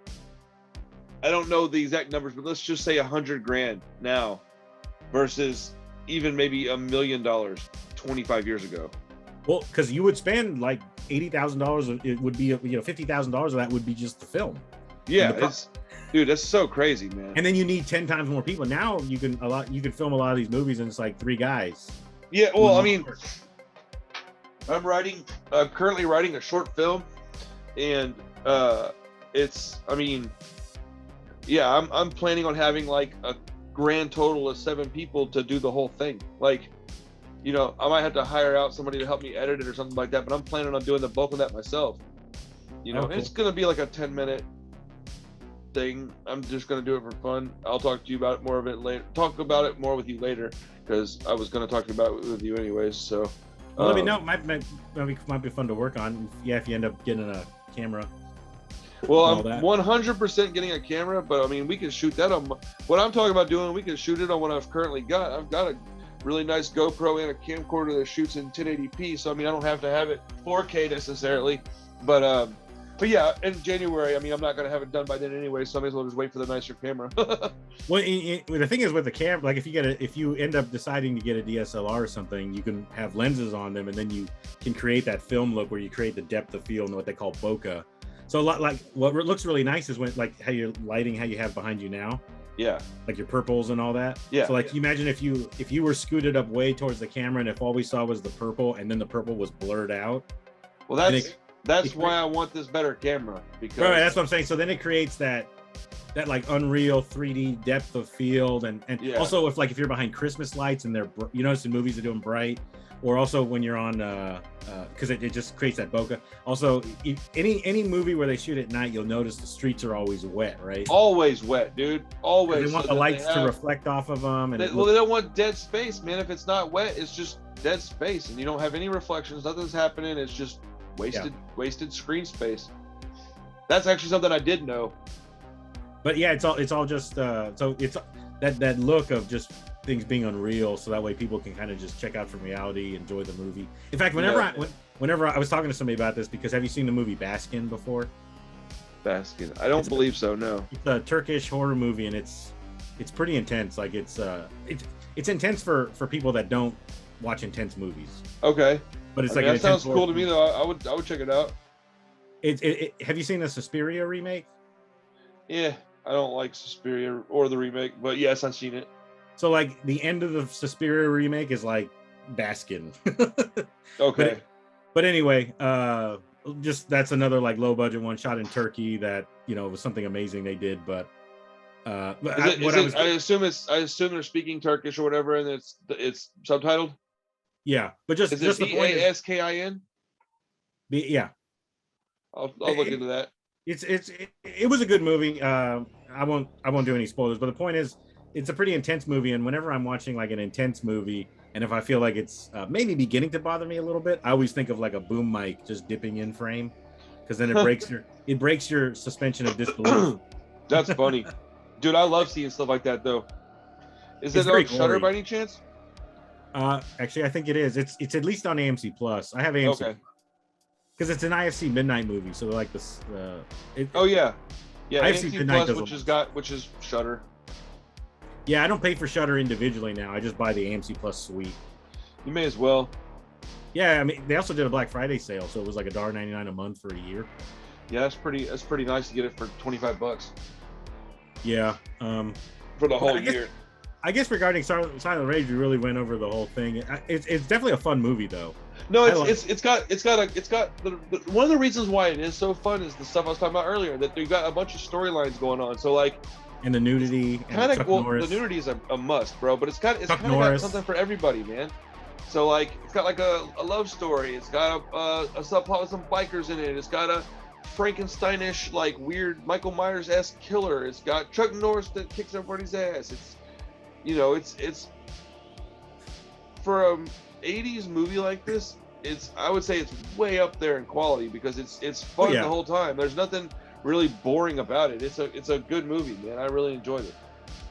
I don't know the exact numbers, but let's just say $100,000 now versus even maybe $1 million 25 years ago. Well, because you would spend like $80,000, it would be $50,000 of that would be just the film. Yeah, dude, that's so crazy, man. And then you need 10 times more people. Now you can film a lot of these movies, and it's like 3 guys. Yeah, well, I mean, I'm currently writing a short film, and I'm planning on having like a grand total of 7 people to do the whole thing. Like, I might have to hire out somebody to help me edit it or something like that, but I'm planning on doing the bulk of that myself. Cool. It's gonna be like a 10-minute thing. I'm just gonna do it for fun. I'll talk to you about more of it later. Talk about it more with you later, because I was gonna talk about it with you anyways. So let me know. Might be fun to work on. Yeah, if you end up getting a camera. Well, I'm 100% getting a camera, but I mean, we can shoot that on what I'm talking about doing. We can shoot it on what I've currently got. I've got a really nice GoPro and a camcorder that shoots in 1080p. So I mean, I don't have to have it 4K necessarily, but yeah, in January, I mean, I'm not gonna have it done by then anyway, so I may as well just wait for the nicer camera. Well, the thing is with the camera, like if you end up deciding to get a DSLR or something, you can have lenses on them, and then you can create that film look where you create the depth of field and what they call bokeh. So a lot, like, what looks really nice is when, like, how you're lighting, how you have behind you now. Yeah. Like your purples and all that. Yeah. So like, you imagine if you were scooted up way towards the camera, and if all we saw was the purple, and then the purple was blurred out. Well, that's why I want this better camera, because right, that's what I'm saying. So then it creates that like Unreal 3D depth of field, and yeah. Also if you're behind Christmas lights and they're, you notice in movies they're doing bright, or also when you're on because it just creates that bokeh. Also, any movie where they shoot at night, you'll notice the streets are always wet, right? Always wet, dude. Always. They want the lights to reflect off of them, and they don't want dead space, man. If it's not wet, it's just dead space, and you don't have any reflections. Nothing's happening. It's just wasted screen space. That's actually something I did know. But yeah, it's all just so it's that look of just things being unreal, so that way people can kind of just check out from reality, enjoy the movie. In fact, whenever I was talking to somebody about this, because have you seen the movie Baskin before? Baskin, I don't believe so. No. It's a Turkish horror movie, and it's pretty intense. Like it's intense for people that don't watch intense movies. Okay. But it's that sounds cool to me though. I would check it out. Have you seen the Suspiria remake? Yeah, I don't like Suspiria or the remake, but yes, I've seen it. So like the end of the Suspiria remake is like Baskin. Okay. But anyway, just that's another like low budget one shot in Turkey that was something amazing they did. But I assume they're speaking Turkish or whatever, and it's subtitled. Yeah, but just it the point is, PASKIN? Yeah, I'll look into that. It was a good movie. I won't do any spoilers, but the point is, it's a pretty intense movie, and whenever I'm watching like an intense movie, and if I feel like it's maybe beginning to bother me a little bit, I always think of like a boom mic just dipping in frame, because then it breaks your suspension of disbelief. That's funny, dude. I love seeing stuff like that though. Is it on Shudder by any chance? Actually, I think it is. It's at least on AMC Plus. I have AMC. Okay. Because it's an IFC midnight movie, so like this. Yeah, IFC midnight Plus, which is Shudder. Yeah, I don't pay for Shudder individually now. I just buy the AMC Plus suite. You may as well. Yeah, I mean, they also did a Black Friday sale, so it was like $1.99 a month for a year. Yeah, that's pretty nice to get it for $25. Yeah. For the whole year. I guess regarding Silent Rage, we really went over the whole thing. It's definitely a fun movie, though. No, it's got one of the reasons why it is so fun is the stuff I was talking about earlier, that they've got a bunch of storylines going on. So like, and the nudity, the nudity is a must, bro. But it's kind of got something for everybody, man. So like, it's got like a love story. It's got a subplot with some bikers in it. It's got a Frankensteinish, like weird Michael Myers-esque killer. It's got Chuck Norris that kicks everybody's ass. It's it's for a 80s movie like this, I would say it's way up there in quality, because it's fun the whole time. There's nothing really boring about it. It's a good movie, man. I really enjoyed it.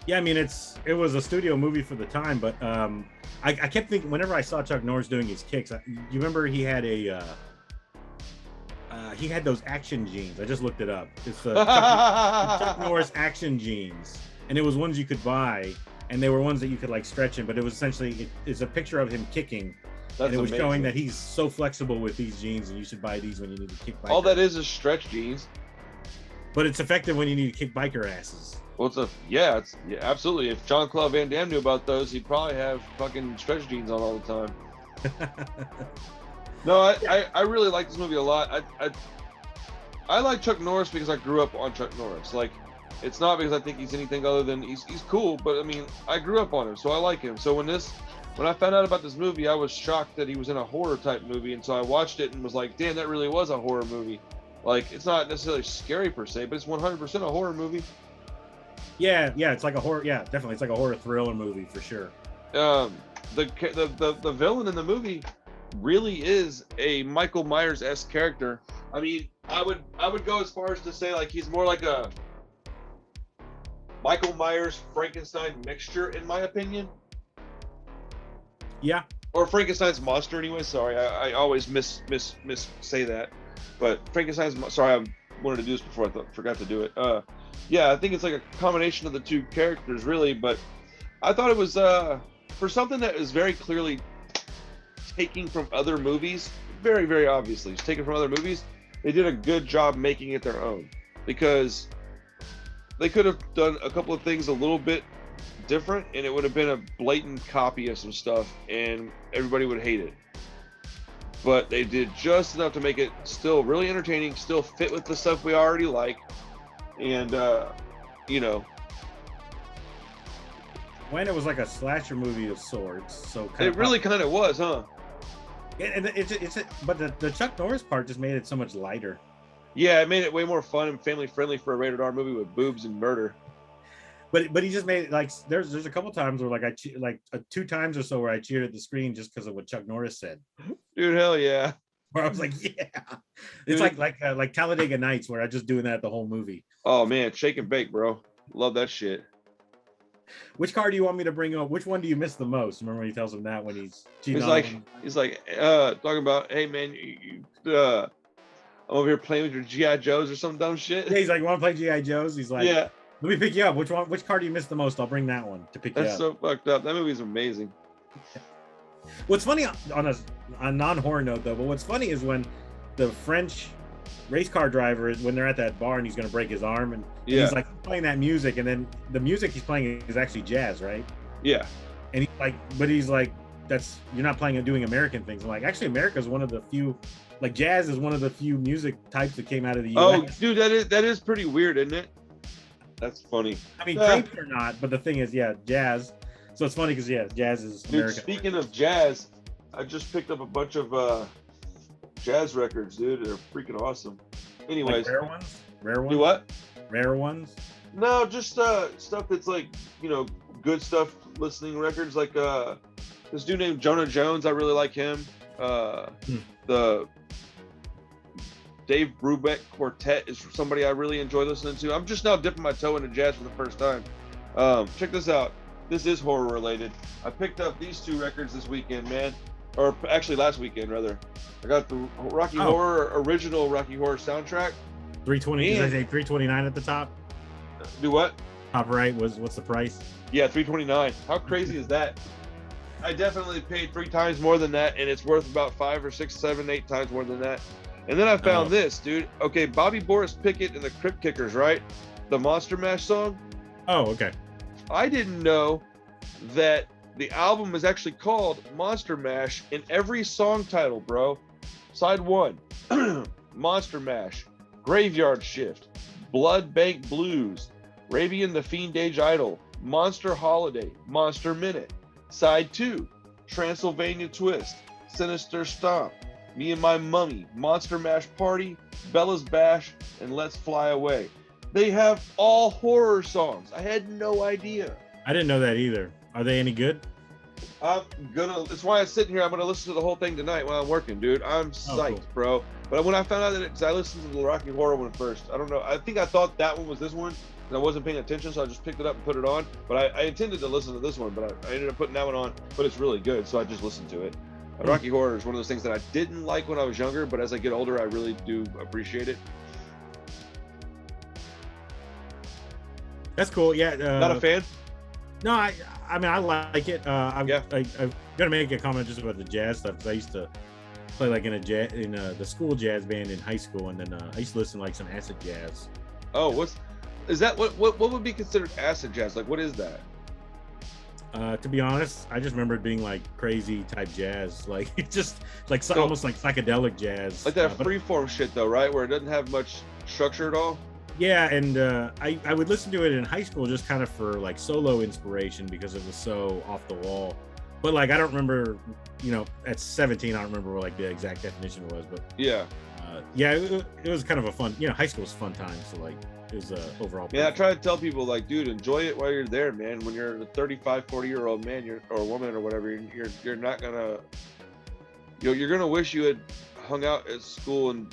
Yeah, I mean, it was a studio movie for the time, but I kept thinking whenever I saw Chuck Norris doing his kicks, you remember he had he had those action jeans. I just looked it up. It's Chuck Norris action jeans, and it was ones you could buy. And they were ones that you could like stretch in, but it was essentially it's a picture of him kicking. That's and it was amazing. showing that he's so flexible with these jeans, and you should buy these when you need to kick biker. All that is stretch jeans. But it's effective when you need to kick biker asses. Well, it's absolutely. If Jean-Claude Van Damme knew about those, he'd probably have fucking stretch jeans on all the time. No, I really like this movie a lot. I like Chuck Norris because I grew up on Chuck Norris. Like, it's not because I think he's anything other than he's cool, but I mean, I grew up on him, so I like him. So when I found out about this movie, I was shocked that he was in a horror type movie, and so I watched it and was like, damn, that really was a horror movie. Like, it's not necessarily scary per se, but it's 100% a horror movie. Yeah, it's like a horror. Yeah, definitely, it's like a horror thriller movie for sure. The villain in the movie really is a Michael Myers-esque character. I mean, I would go as far as to say like he's more like a Michael Myers Frankenstein mixture, in my opinion. Yeah. Or Frankenstein's monster, anyway. Sorry, I always say that. But Frankenstein's. Sorry, I wanted to do this before I forgot to do it. Yeah, I think it's like a combination of the two characters, really. But I thought it was for something that is very clearly taking from other movies. Very, very obviously, it's taken from other movies. They did a good job making it their own, because they could have done a couple of things a little bit different, and it would have been a blatant copy of some stuff, and everybody would hate it. But they did just enough to make it still really entertaining, still fit with the stuff we already like, and when it was like a slasher movie of sorts, so it really kind of was, huh? And but the Chuck Norris part just made it so much lighter. Yeah, it made it way more fun and family friendly for a rated R movie with boobs and murder. But he just made it like there's a couple times where like 2 times or so where I cheered at the screen just because of what Chuck Norris said. Dude, hell yeah! Where I was like, yeah, it's like Talladega Nights where I'm just doing that the whole movie. Oh man, shake and bake, bro. Love that shit. Which car do you want me to bring up? Which one do you miss the most? Remember when he tells him that when he's cheating he's like talking about, hey man, I'm over here playing with your G.I. Joes or some dumb shit. Yeah, he's like, you want to play G.I. Joes? He's like, yeah. Let me pick you up. Which car do you miss the most? I'll bring that one to pick you up. That's so fucked up. That movie's amazing. What's funny on a non-horror note though, but what's funny is when the French race car driver is when they're at that bar and he's gonna break his arm and he's like playing that music, and then the music he's playing is actually jazz, right? Yeah. And he's like, but he's like, you're not playing and doing American things. I'm like, actually, America is one of the few, like jazz is one of the few music types that came out of the U.S. Oh, dude, that is pretty weird, isn't it? That's funny. I mean, crepes are not, but the thing is, yeah, jazz. So it's funny because jazz is dude, American. Speaking of jazz, I just picked up a bunch of jazz records, dude. They're freaking awesome. Anyways, like rare ones. Do what? Rare ones. No, just stuff that's like, you know, good stuff. Listening records like this dude named Jonah Jones. I really like him. The Dave Brubeck Quartet is somebody I really enjoy listening to. I'm just now dipping my toe into jazz for the first time. Check this out. This is horror related. I picked up these two records this weekend, man. Or actually last weekend, rather. I got the Rocky Horror, original Rocky Horror soundtrack. 320, did I say 329 at the top? Do what? Top right what's the price? Yeah, 329. How crazy is that? I definitely paid 3 times more than that, and it's worth about 5 or 6, 7, 8 times more than that. And then I found this, dude. Okay, Bobby Boris Pickett and the Crypt Kickers, right? The Monster Mash song. Oh, okay. I didn't know that the album is actually called Monster Mash in every song title, bro. Side 1, Monster Mash, Graveyard Shift, Blood Bank Blues, Ravian the Fiend Age Idol, Monster Holiday, Monster Minute. Side 2, Transylvania Twist, Sinister Stomp, Me and My Mummy, Monster Mash Party, Bella's Bash, and Let's Fly Away. They have all horror songs. I had no idea. I didn't know that either. Are they any good? That's why I'm sitting here. I'm gonna listen to the whole thing tonight while I'm working, dude. I'm psyched, cool. Bro. But when I found out that because I listened to the Rocky Horror one first, I don't know. I think I thought that one was this one, and I wasn't paying attention, so I just picked it up and put it on. But I intended to listen to this one, but I ended up putting that one on. But it's really good, so I just listened to it. Rocky Horror is one of those things that I didn't like when I was younger, but as I get older, I really do appreciate it. That's cool. Yeah. Not a fan? No, I mean, I like it. I'm gonna make a comment just about the jazz stuff because I used to play like in the school jazz band in high school, and then I used to listen to like some acid jazz. Oh, what would be considered acid jazz? Like, what is that? To be honest, I just remember it being like crazy type jazz, like it's just like almost like psychedelic jazz, like that freeform shit though, right? Where it doesn't have much structure at all. Yeah, and I would listen to it in high school just kind of for like solo inspiration because it was so off the wall. But like I don't remember, at 17, I don't remember what like the exact definition was. But yeah, it was kind of a fun. High school was a fun time, so like it was overall. Yeah, I try to tell people like, dude, enjoy it while you're there, man. When you're a 35, 40-year-old man, or woman or whatever, you're not gonna, you're gonna wish you had hung out at school and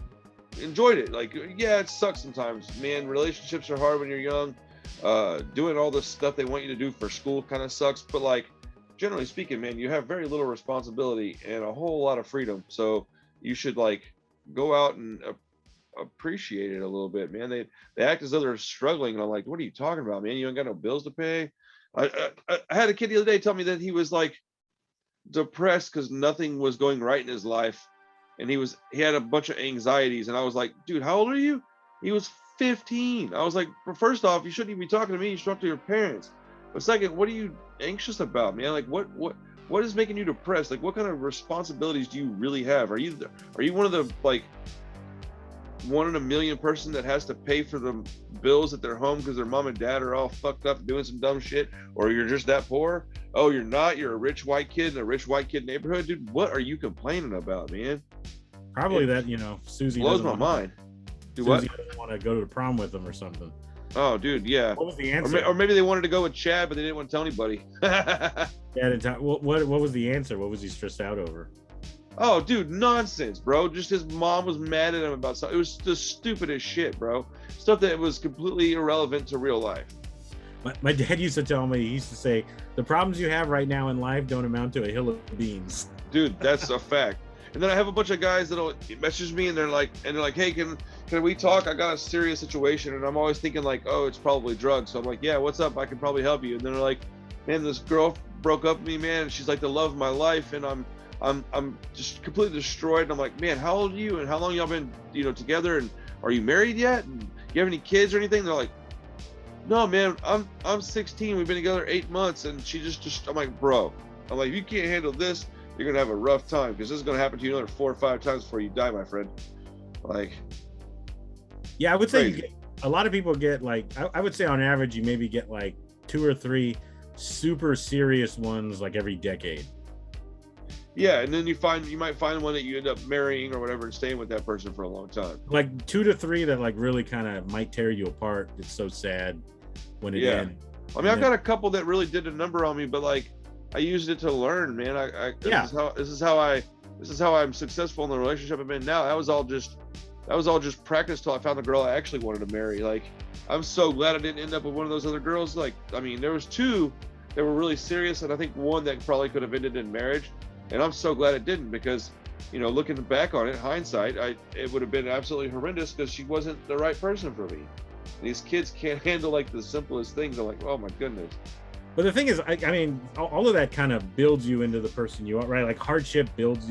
enjoyed it. Like, yeah, it sucks sometimes, man. Relationships are hard when you're young. Doing all this stuff they want you to do for school kind of sucks, but like generally speaking, man, you have very little responsibility and a whole lot of freedom, so you should like go out and appreciate it a little bit, man. They act as though they're struggling, and I'm like, what are you talking about, man? You ain't got no bills to pay. I had a kid the other day tell me that he was like depressed because nothing was going right in his life. And he had a bunch of anxieties, and I was like, dude, how old are you? He was 15. I was like, well, first off, you shouldn't even be talking to me. You should talk to your parents. But second, what are you anxious about, man? Like, what is making you depressed? Like, what kind of responsibilities do you really have? Are you one of the like 1 in a million person that has to pay for the bills at their home because their mom and dad are all fucked up doing some dumb shit, or you're just that poor? Oh, you're not. You're a rich white kid in a rich white kid neighborhood, dude. What are you complaining about, man? Probably that Susie blows my mind. Susie doesn't want to go to the prom with them or something. Oh, dude, yeah. What was the answer? Or maybe they wanted to go with Chad, but they didn't want to tell anybody. Yeah. What was the answer? What was he stressed out over? Oh, dude, nonsense, bro. Just his mom was mad at him about something. It was the stupidest shit, bro. Stuff that was completely irrelevant to real life. My dad used to tell me, he used to say, the problems you have right now in life don't amount to a hill of beans. Dude, that's a fact. And then I have a bunch of guys that'll message me and they're like, hey, can we talk? I got a serious situation. And I'm always thinking like, oh, it's probably drugs. So I'm like, yeah, what's up? I can probably help you. And then they're like, man, this girl broke up with me, man. She's like the love of my life. And I'm just completely destroyed. And I'm like, man, how old are you? And how long y'all been, together? And are you married yet? And you have any kids or anything? They're like, no, man, I'm 16. We've been together 8 months. And she just I'm like, bro, I'm like, if you can't handle this, you're gonna have a rough time, because this is gonna happen to you another 4 or 5 times before you die, my friend. Like, yeah, I would say a lot of people get like, I would say on average you maybe get like 2 or 3 super serious ones like every decade. Yeah, and then you might find one that you end up marrying or whatever and staying with that person for a long time. Like 2 to 3 that like really kind of might tear you apart. It's so sad when it ends. I mean, I've got a couple that really did a number on me, but like I used it to learn, man. This is how I'm successful in the relationship I'm in now. That was all just practice till I found the girl I actually wanted to marry. Like, I'm so glad I didn't end up with one of those other girls. Like, I mean, there was 2 that were really serious, and I think one that probably could have ended in marriage. And I'm so glad it didn't, because, you know, looking back on it, hindsight, it would have been absolutely horrendous, because she wasn't the right person for me. And these kids can't handle like the simplest things. I'm like, oh my goodness. But the thing is, I mean, all of that kind of builds you into the person you are, right? Like hardship builds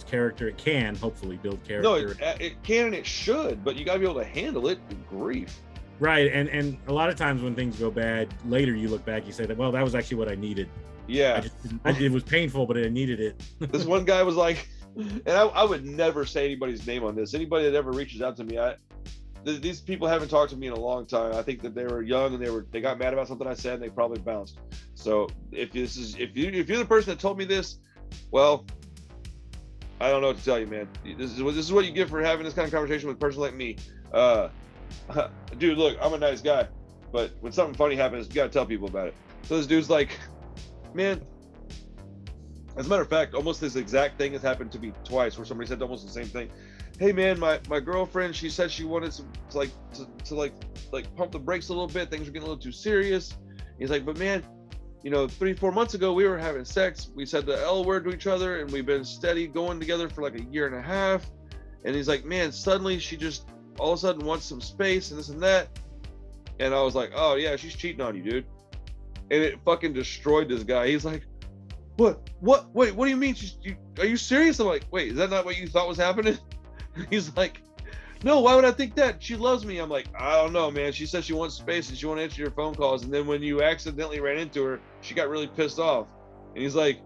character. It can hopefully build character. No, it can and it should, but you got to be able to handle it. Grief. Right, and a lot of times when things go bad, later you look back, you say that, well, that was actually what I needed. Yeah, it was painful, but I needed it. This one guy was like, and I would never say anybody's name on this. Anybody that ever reaches out to me, these people haven't talked to me in a long time. I think that they were young and they got mad about something I said, and they probably bounced. So if you're the person that told me this, well, I don't know what to tell you, man. This is what you get for having this kind of conversation with a person like me. Dude, look, I'm a nice guy, but when something funny happens, you gotta tell people about it. So this dude's like, man, as a matter of fact, almost this exact thing has happened to me twice, where somebody said almost the same thing. Hey man, my girlfriend, she said she wanted to pump the brakes a little bit. Things were getting a little too serious. He's like, but man, you know, 3-4 months ago we were having sex. We said the L word to each other, and we've been steady going together for like a year and a half. And he's like, man, suddenly she just all of a sudden wants some space and this and that. And I was like, oh yeah, she's cheating on you, dude. And it fucking destroyed this guy. He's like, what? Wait, what do you mean? Are you serious? I'm like, wait, is that not what you thought was happening? He's like, no, why would I think that? She loves me. I'm like, I don't know, man. She said she wants space and she won't answer your phone calls. And then when you accidentally ran into her, she got really pissed off. And he's like,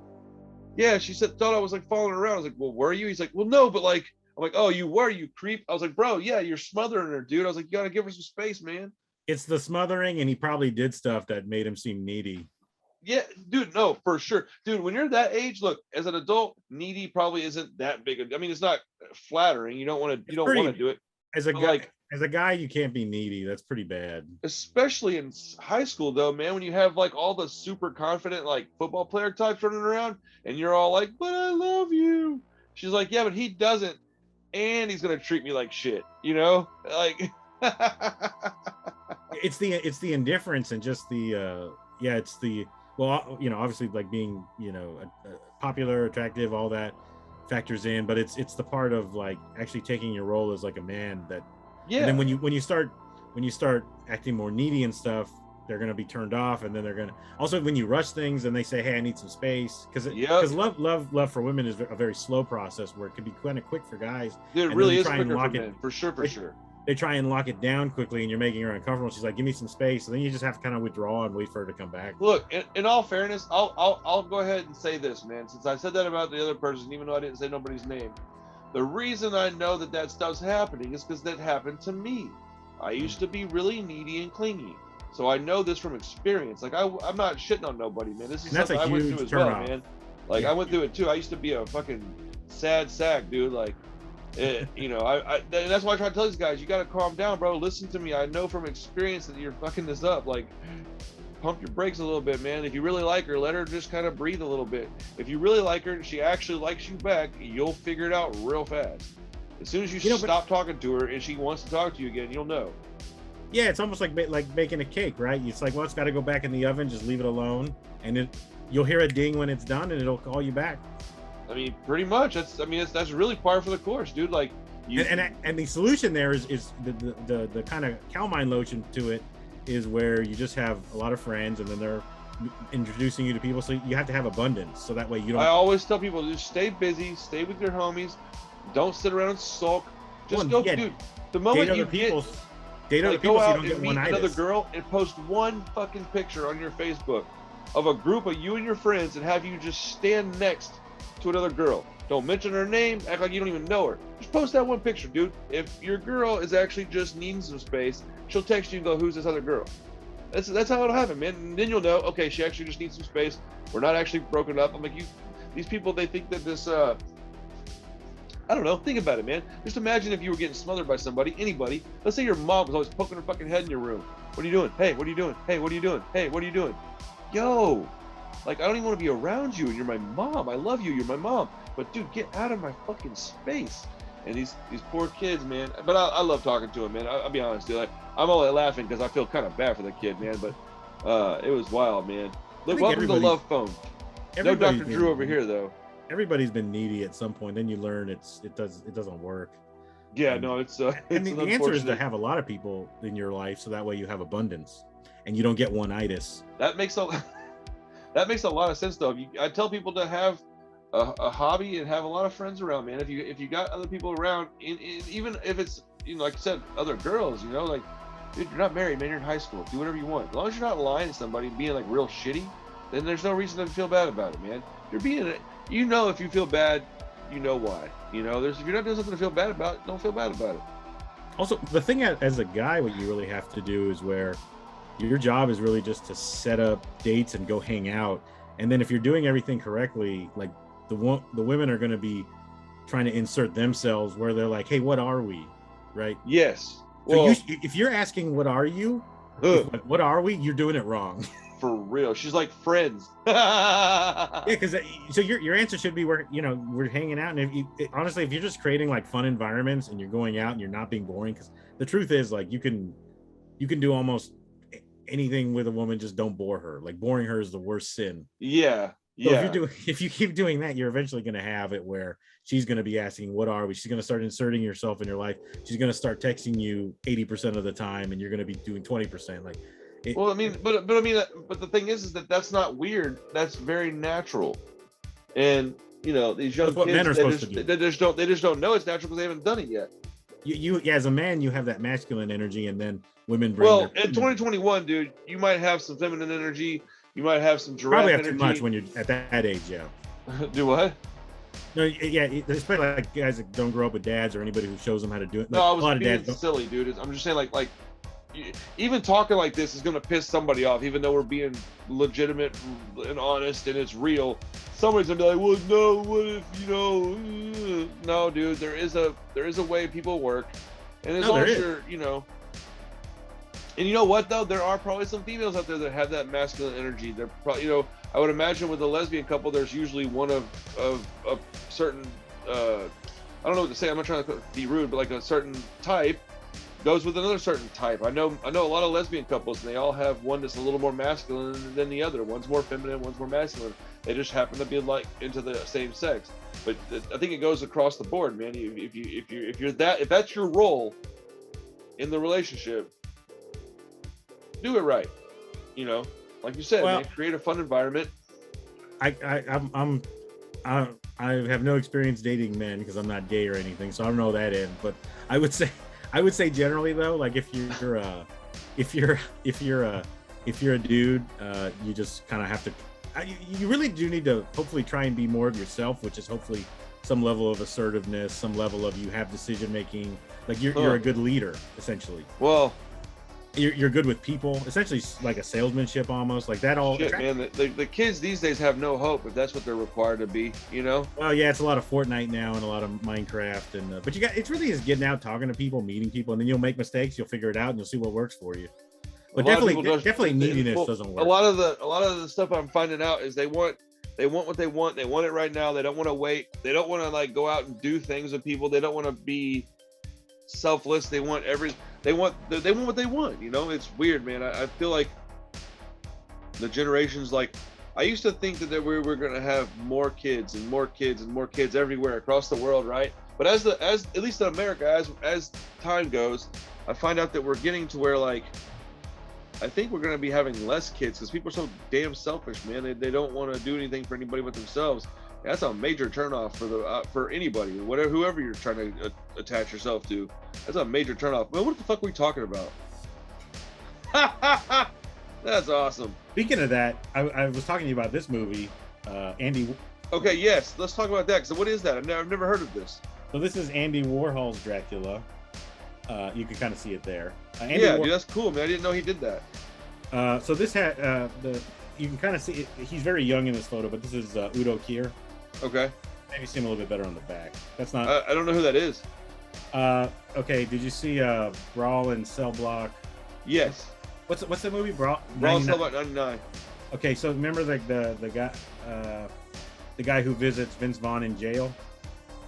yeah, she thought I was like following her around. I was like, well, were you? He's like, well, no, but like, I'm like, oh, you were, you creep. I was like, bro, yeah, you're smothering her, dude. I was like, you gotta give her some space, man. It's the smothering, and he probably did stuff that made him seem needy. Yeah, dude, no, for sure. Dude, when you're that age, look, as an adult, needy probably isn't that big. I mean, it's not flattering. You don't want to do it. As a guy, you can't be needy. That's pretty bad. Especially in high school, though, man, when you have like all the super confident like football player types running around, and you're all like, but I love you. She's like, yeah, but he doesn't, and he's gonna treat me like shit, you know, like. It's the indifference and just the it's the, well, you know, obviously like being, you know, popular, attractive, all that factors in, but it's the part of like actually taking your role as like a man that, yeah. And then when you start acting more needy and stuff, they're going to be turned off, and then they're going to also, when you rush things and they say, hey, I need some space, because love for women is a very slow process where it can be kind of quick for guys. Dude, it really is quicker for men, for sure. They try and lock it down quickly, and you're making her uncomfortable. She's like, give me some space. And then you just have to kind of withdraw and wait for her to come back. Look, in all fairness, I'll go ahead and say this, man. Since I said that about the other person, even though I didn't say nobody's name, the reason I know that stuff's happening is because that happened to me. I used to be really needy and clingy. So I know this from experience. Like, I'm not shitting on nobody, man. This is something I went through as well, man. Like, yeah. I went through it too. I used to be a fucking sad sack, dude. Like, you know, and that's why I try to tell these guys, you got to calm down, bro. Listen to me. I know from experience that you're fucking this up. Like, pump your brakes a little bit, man. If you really like her, let her just kind of breathe a little bit. If you really like her and she actually likes you back, you'll figure it out real fast. As soon as you stop talking to her and she wants to talk to you again, you'll know. Yeah, it's almost like baking a cake, right? It's like, well, it's got to go back in the oven. Just leave it alone, and you'll hear a ding when it's done, and it'll call you back. I mean, pretty much. That's really par for the course, dude. Like, and the solution there is the kind of cow mine lotion to it is where you just have a lot of friends, and then they're introducing you to people, so you have to have abundance, so that way you don't. I always tell people, just stay busy, stay with your homies, don't sit around and sulk. Just go, dude. The moment you date other people, so you don't get one-itis. Another girl and post one fucking picture on your Facebook. of a group of you and your friends and have you just stand next to another girl. Don't mention her name, act like you don't even know her. Just post that one picture, dude. If your girl is actually just needing some space, she'll text you and go, who's this other girl? That's how it'll happen, man. And then you'll know, okay, she actually just needs some space. We're not actually broken up. I'm like, these people, they think that this, I don't know, think about it, man. Just imagine if you were getting smothered by somebody, anybody. Let's say your mom was always poking her fucking head in your room. What are you doing? Hey, what are you doing? Hey, what are you doing? Hey, what are you doing? Yo, like, I don't even want to be around you, and you're my mom. I love you, you're my mom. But dude, get out of my fucking space. And these poor kids, man. But I love talking to them, man. I'll be honest, dude. I'm only laughing because I feel kind of bad for the kid, man. But it was wild, man. Look, welcome to Love Phone. No Dr. Drew over here, though. Everybody's been needy at some point. Then you learn it doesn't work. Yeah, no, it's and the answer is to have a lot of people in your life, so that way you have abundance and you don't get one-itis. That makes a lot of sense, though. I tell people to have a hobby and have a lot of friends around, man. If you got other people around, even if it's, you know, like I said, other girls, you know, like, dude, you're not married, man. You're in high school. Do whatever you want. As long as you're not lying to somebody and being like real shitty, then there's no reason to feel bad about it, man. You're being, you know, if you feel bad, you know why. You know, if you're not doing something to feel bad about, don't feel bad about it. Also, the thing as a guy, what you really have to do is where your job is really just to set up dates and go hang out. And then if you're doing everything correctly, like the women are going to be trying to insert themselves where they're like, hey, what are we? Right? Yes. So well, if you're asking, what are you? What are we? You're doing it wrong. For real. She's like friends. Yeah, because so your answer should be we're hanging out, and honestly, if you're just creating like fun environments and you're going out and you're not being boring, because the truth is, like, you can do almost anything with a woman, just don't bore her. Like, boring her is the worst sin. Yeah. So yeah. If you keep doing that, you're eventually going to have it where she's going to be asking, what are we? She's going to start inserting yourself in your life. She's going to start texting you 80% of the time, and you're going to be doing 20%. Like, well, I mean, but the thing is that that's not weird. That's very natural. And you know, these young kids, men are supposed to do. They just don't know it's natural because they haven't done it yet. You as a man, you have that masculine energy, and then women bring. Well, in 2021, dude, you might have some feminine energy. You might have some giraffe probably have energy. too much when you're at that age, yeah. Do what? No, yeah, especially like guys that don't grow up with dads or anybody who shows them how to do it. Like, no, I was being silly, dude. I'm just saying, like, even talking like this is gonna piss somebody off, even though we're being legitimate and honest and it's real. Somebody's gonna be like, well, no, what if, you know? No, dude, there is a way people work, and as long as you're, you know. And you know what, though? There are probably some females out there that have that masculine energy. They're probably, you know, I would imagine with a lesbian couple, there's usually one of a certain, I don't know what to say. I'm not trying to be rude, but like a certain type goes with another certain type. I know a lot of lesbian couples, and they all have one that's a little more masculine than the other. One's more feminine, one's more masculine. They just happen to be like into the same sex. But I think it goes across the board, man. If that's your role in the relationship, do it right, you know, like you said, well, man, create a fun environment. I have no experience dating men because I'm not gay or anything, so I don't know that end. But I would say generally though, like if you're a dude, you just kind of have to. You really do need to hopefully try and be more of yourself, which is hopefully some level of assertiveness, some level of you have decision making. Like you're a good leader, essentially. Well. You're good with people, essentially like a salesmanship almost, like that all. Shit, man, the kids these days have no hope if that's what they're required to be, you know? Well, yeah, it's a lot of Fortnite now and a lot of Minecraft, and but it's really is getting out, talking to people, meeting people, and then you'll make mistakes, you'll figure it out, and you'll see what works for you. But definitely neediness doesn't work. A lot of the stuff I'm finding out is they want what they want it right now. They don't want to wait. They don't want to like go out and do things with people. They don't want to be selfless. They want what they want, you know? It's weird, man. I feel like the generations, like, I used to think that we were going to have more kids and more kids and more kids everywhere across the world, right? But as at least in America, as time goes, I find out that we're getting to where, like, I think we're going to be having less kids because people are so damn selfish, man. They don't want to do anything for anybody but themselves. That's a major turnoff for anybody, whoever you're trying to attach yourself to. That's a major turnoff. Man, what the fuck are we talking about? That's awesome. Speaking of that, I was talking to you about this movie, Andy. Okay, yes, let's talk about that. So what is that? I've never heard of this. So this is Andy Warhol's Dracula. You can kind of see it there. Yeah, dude, that's cool, man. I didn't know he did that. So this had you can kind of see it. He's very young in this photo, but this is Udo Kier. Okay. Maybe see him a little bit better on the back. That's not. I don't know who that is. Okay. Did you see Brawl in Cell Block? Yes. What's the movie? Brawl in Cell Block 99. Okay, so remember the guy who visits Vince Vaughn in jail?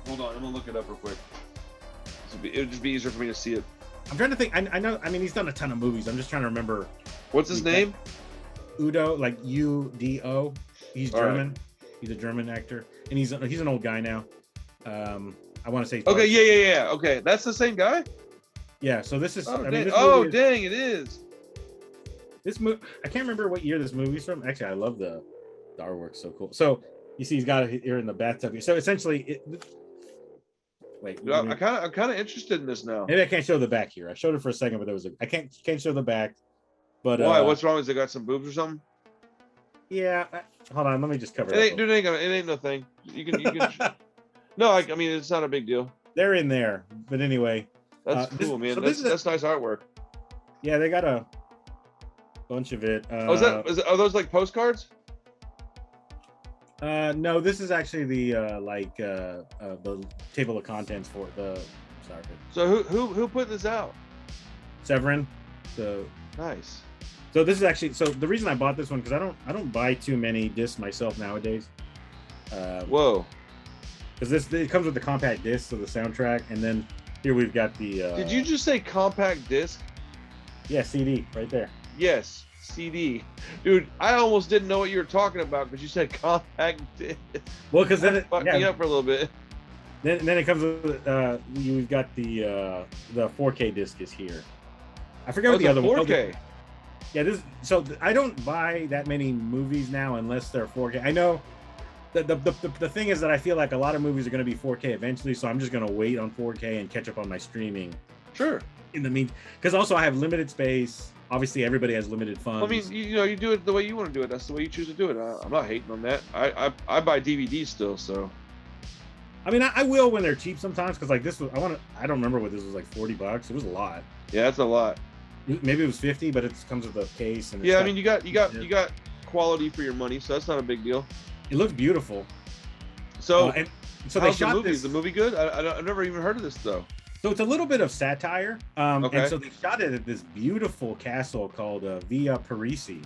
Hold on, I'm gonna look it up real quick. It would just be easier for me to see it. I'm trying to think. I know. I mean, he's done a ton of movies. I'm just trying to remember. What's his name? Udo, like Udo. He's German. Right. He's a German actor, and he's an old guy now. I want to say. Okay, yeah. Okay, that's the same guy. Yeah. So this is. Oh, I dang. mean, Dang, it is. This movie. I can't remember what year this movie's from. Actually, I love the artwork's so cool. So you see, he's got it here in the bathtub. So essentially, wait. I'm kind of interested in this now. Maybe I can't show the back here. I showed it for a second, but I can't show the back. But why? What's wrong? Is it got some boobs or something? Yeah. Hold on. Let me just cover it. Dude, it ain't no thing. You can. No, I mean it's not a big deal. They're in there, but anyway. That's cool, man. So that's nice artwork. Yeah, they got a bunch of it. Are those like postcards? No, this is actually the table of contents for the. Sorry. So who put this out? Severin. So nice. So this is actually the reason I bought this one because I don't buy too many discs myself nowadays. Whoa. Because it comes with the compact disc of the soundtrack, and then here we've got the. Did you just say compact disc? Yeah, CD right there. Yes, CD. Dude, I almost didn't know what you were talking about because you said compact disc. Well, because then it fucked me up for a little bit. Then it comes with we've got the 4K disc is here. I forget what the other 4K. one. Yeah, so I don't buy that many movies now unless they're 4K. I know. The thing is that I feel like a lot of movies are going to be 4K eventually, so I'm just going to wait on 4K and catch up on my streaming. Sure. In the mean, because also I have limited space. Obviously, everybody has limited funds. I mean, you do it the way you want to do it. That's the way you choose to do it. I'm not hating on that. I buy DVDs still, so. I mean, I will when they're cheap sometimes, because like this was I don't remember what this was, like $40. It was a lot. Yeah, that's a lot. Maybe it was 50, but it comes with a case. And yeah, I mean, you got quality for your money, so that's not a big deal. It looks beautiful. So, so they shot this. Is the movie good? I've never even heard of this though. So it's a little bit of satire. Okay. And so they shot it at this beautiful castle called Via Parisi,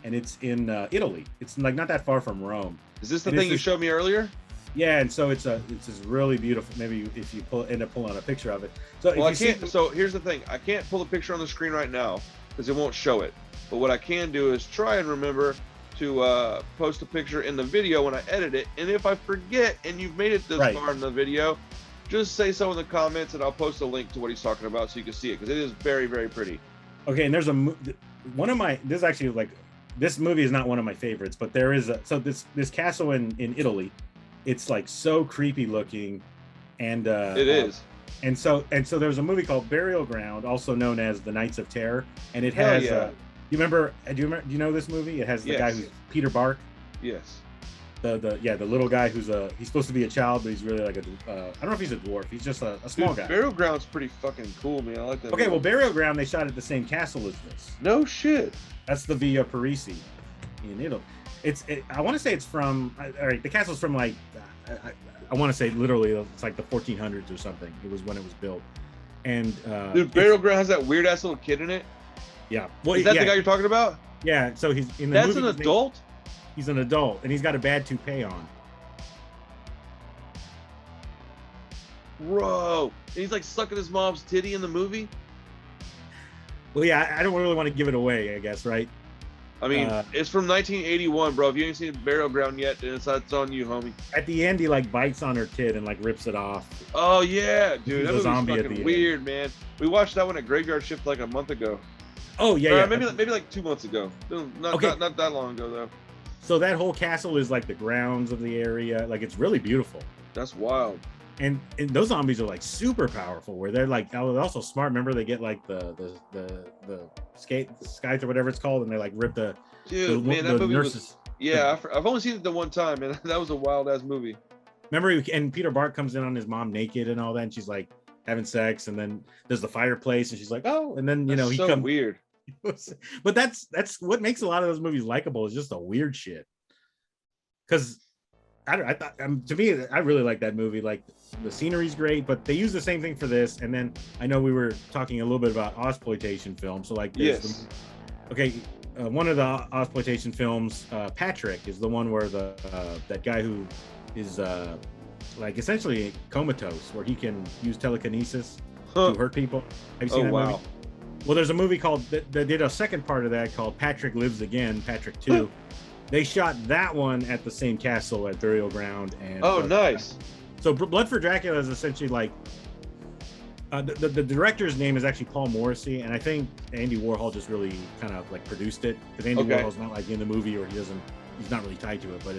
and it's in Italy. It's like not that far from Rome. Is this the thing you showed me earlier? Yeah, and so it's this really beautiful. Maybe if you end up pulling a picture of it. So well, I can't. So here's the thing: I can't pull a picture on the screen right now because it won't show it. But what I can do is try and remember to post a picture in the video when I edit it. And if I forget and you've made it this far in the video, just say so in the comments and I'll post a link to what he's talking about so you can see it because it is very, very pretty. Okay, and there's this movie is not one of my favorites, but there is this castle in Italy. It's like so creepy looking, and it is. And so there's a movie called Burial Ground, also known as The Nights of Terror, and it has. Do you know this movie? It has the guy who's Peter Bark. Yes. The little guy who's he's supposed to be a child, but he's really like I don't know if he's a dwarf. He's just a small guy. Burial Ground's pretty fucking cool, man. I like that. Okay, movie. Well, Burial Ground they shot at the same castle as this. No shit. That's the Via Parisi in Italy. I want to say it's from. All right, the castle's from like. I want to say literally it's like the 1400s or something. It was when it was built. And dude, Burial Ground has that weird ass little kid in it. Yeah. Well, is that the guy you're talking about? Yeah. So he's in the movie. That's an adult? He's an adult, and he's got a bad toupee on. Bro. And he's like sucking his mom's titty in the movie? Well, yeah, I don't really want to give it away, I guess, right? I mean, it's from 1981, bro. If you ain't seen Burial Ground yet, then it's on you, homie. At the end, he like bites on her tit and like rips it off. Oh yeah, dude, that was zombie fucking weird, man. We watched that one at Graveyard Shift like a month ago. Oh yeah, maybe like 2 months ago. Not that long ago though. So that whole castle is like the grounds of the area. Like it's really beautiful. That's wild. and those zombies are like super powerful, where they're like also smart. Remember, they get like the scythe or whatever it's called, and they like rip the Dude, man, that movie was. Yeah, I've only seen it the one time, and that was a wild ass movie. Remember, and Peter Bart comes in on his mom naked and all that, and she's like having sex, and then there's the fireplace, and she's like, oh, and then he so comes weird. But that's what makes a lot of those movies likable, is just the weird shit. Because I thought, to me, I really like that movie. Like, the scenery's great, but they use the same thing for this. And then I know we were talking a little bit about Ozploitation films. So like, yes. One of the Ozploitation films, Patrick, is the one where that guy who is like essentially comatose, where he can use telekinesis to hurt people. Have you seen that movie? Well, there's a movie called, they did a second part of that called Patrick Lives Again, Patrick 2. They shot that one at the same castle at Burial Ground. And nice. So Blood for Dracula is essentially like, the director's name is actually Paul Morrissey, and I think Andy Warhol just really kind of like produced it, because Andy Warhol's not like in the movie, or he's not really tied to it, but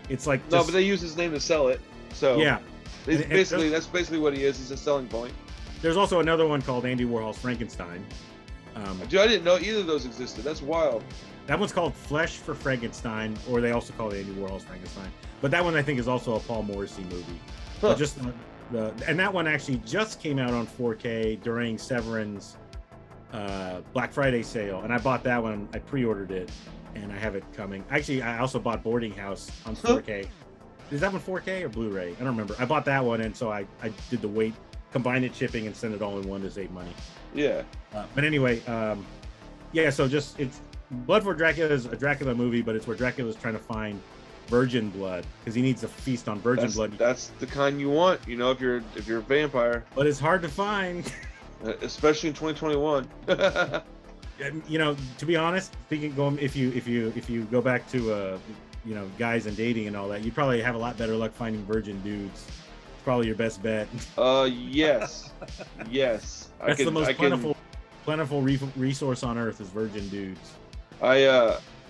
it's like no, but they use his name to sell it. So yeah, that's basically what he is. He's a selling point. There's also another one called Andy Warhol's Frankenstein. Dude, I didn't know either of those existed. That's wild. That one's called Flesh for Frankenstein, or they also call it Andy Warhol's Frankenstein. But that one I think is also a Paul Morrissey movie. But just and that one actually just came out on 4K during Severin's Black Friday sale, and I bought that one. I pre-ordered it, and I have it coming. Actually, I also bought Boarding House on 4K. Is that one 4K or Blu-ray? I don't remember. I bought that one, and so I did the weight, combined it shipping, and send it all in one to save money. Yeah. But anyway, so just it's Blood for Dracula is a Dracula movie, but it's where Dracula's trying to find virgin blood, because he needs to feast on virgin blood. That's the kind you want, if you're a vampire. But it's hard to find, especially in 2021. To be honest, if you go back to guys and dating and all that, you probably have a lot better luck finding virgin dudes. It's probably your best bet. Yes. That's the most plentiful resource on earth, is virgin dudes.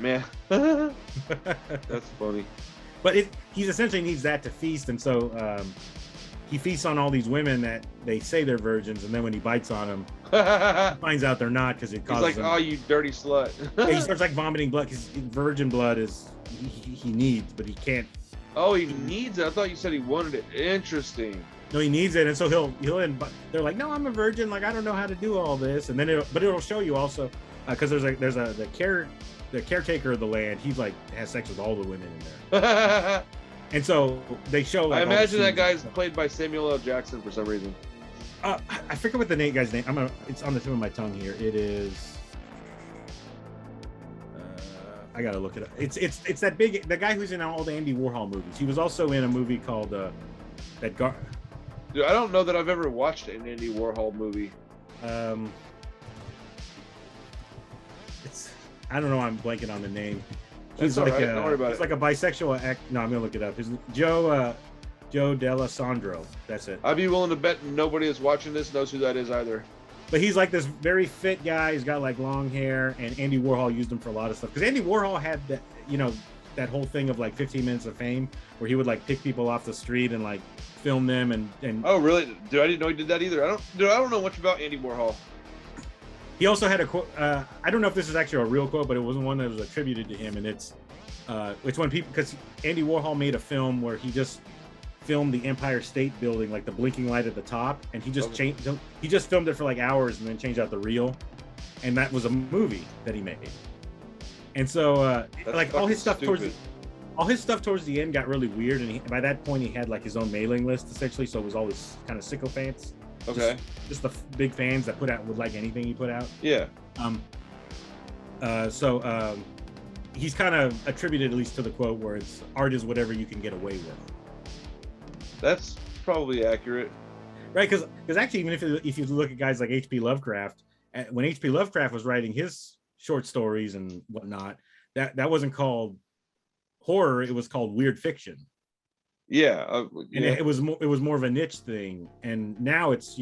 Man, that's funny. But he essentially needs that to feast, and so he feasts on all these women that they say they're virgins, and then when he bites on them, he finds out they're not, because it causes. He's like, "Oh, you dirty slut!" He starts like vomiting blood, because virgin blood is he needs, but he can't. Oh, he needs it. I thought you said he wanted it. Interesting. No, he needs it, and so he'll end. They're like, "No, I'm a virgin. Like, I don't know how to do all this," and then it'll show you also, because the caretaker of the land, he's like has sex with all the women in there. And so they show, like, I imagine that guy's played by Samuel L. Jackson for some reason. I forget what the guy's name. It's on the tip of my tongue here. It is. I gotta look it up. It's the guy who's in all the Andy Warhol movies. He was also in a movie called Dude, I don't know that I've ever watched an Andy Warhol movie. I don't know. I'm blanking on the name. He's like right. Don't worry about he's like a bisexual act. No, I'm gonna look it up. His Joe D'Alessandro. That's it. I'd be willing to bet nobody that's watching this knows who that is either. But he's like this very fit guy. He's got like long hair, and Andy Warhol used him for a lot of stuff. Because Andy Warhol had that, that whole thing of like 15 minutes of fame, where he would like pick people off the street and like film them and. Oh really? Dude, I didn't know he did that either. I don't know much about Andy Warhol. He also had a quote. I don't know if this is actually a real quote, but it wasn't one that was attributed to him. And it's when people, because Andy Warhol made a film where he just filmed the Empire State Building, like the blinking light at the top, and he just he just filmed it for like hours and then changed out the reel, and that was a movie that he made. And so like all his stuff towards the end got really weird, and by that point he had like his own mailing list essentially, so it was all this kind of sycophants. Okay. Just the big fans that would like anything he put out. Yeah. He's kind of attributed, at least to the quote, where it's art is whatever you can get away with. That's probably accurate. Right, because actually, even if you look at guys like H.P. Lovecraft, when H.P. Lovecraft was writing his short stories and whatnot, that wasn't called horror; it was called weird fiction. Yeah, and it was more of a niche thing, and now it's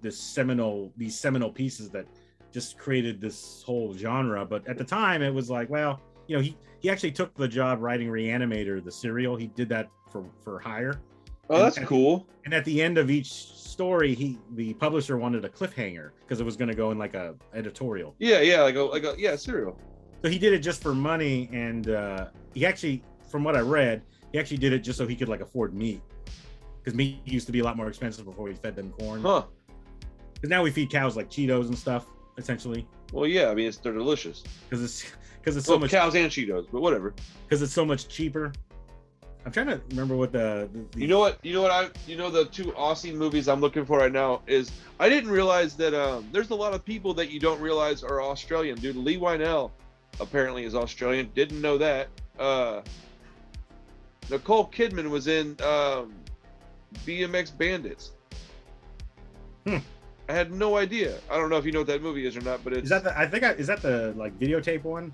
these seminal pieces that just created this whole genre. But at the time, it was like, well, he actually took the job writing Reanimator, the serial. He did that for hire, Oh, that's cool. And at the end of each story, the publisher wanted a cliffhanger because it was going to go in like a editorial. Yeah, like a serial. So he did it just for money, and he actually, from what I read, he actually did it just so he could like afford meat, because meat used to be a lot more expensive before we fed them corn. Huh? Because now we feed cows like Cheetos and stuff, essentially. Well, yeah, I mean they're delicious. Because it's so much cows and Cheetos, but whatever. Because it's so much cheaper. I'm trying to remember what the you know what the two Aussie movies I'm looking for right now is, I didn't realize that there's a lot of people that you don't realize are Australian, dude. Lee Wynell apparently is Australian. Didn't know that. Nicole Kidman was in BMX Bandits. I had no idea. I don't know if you know what that movie is or not, but it's... Is that is that the like videotape one?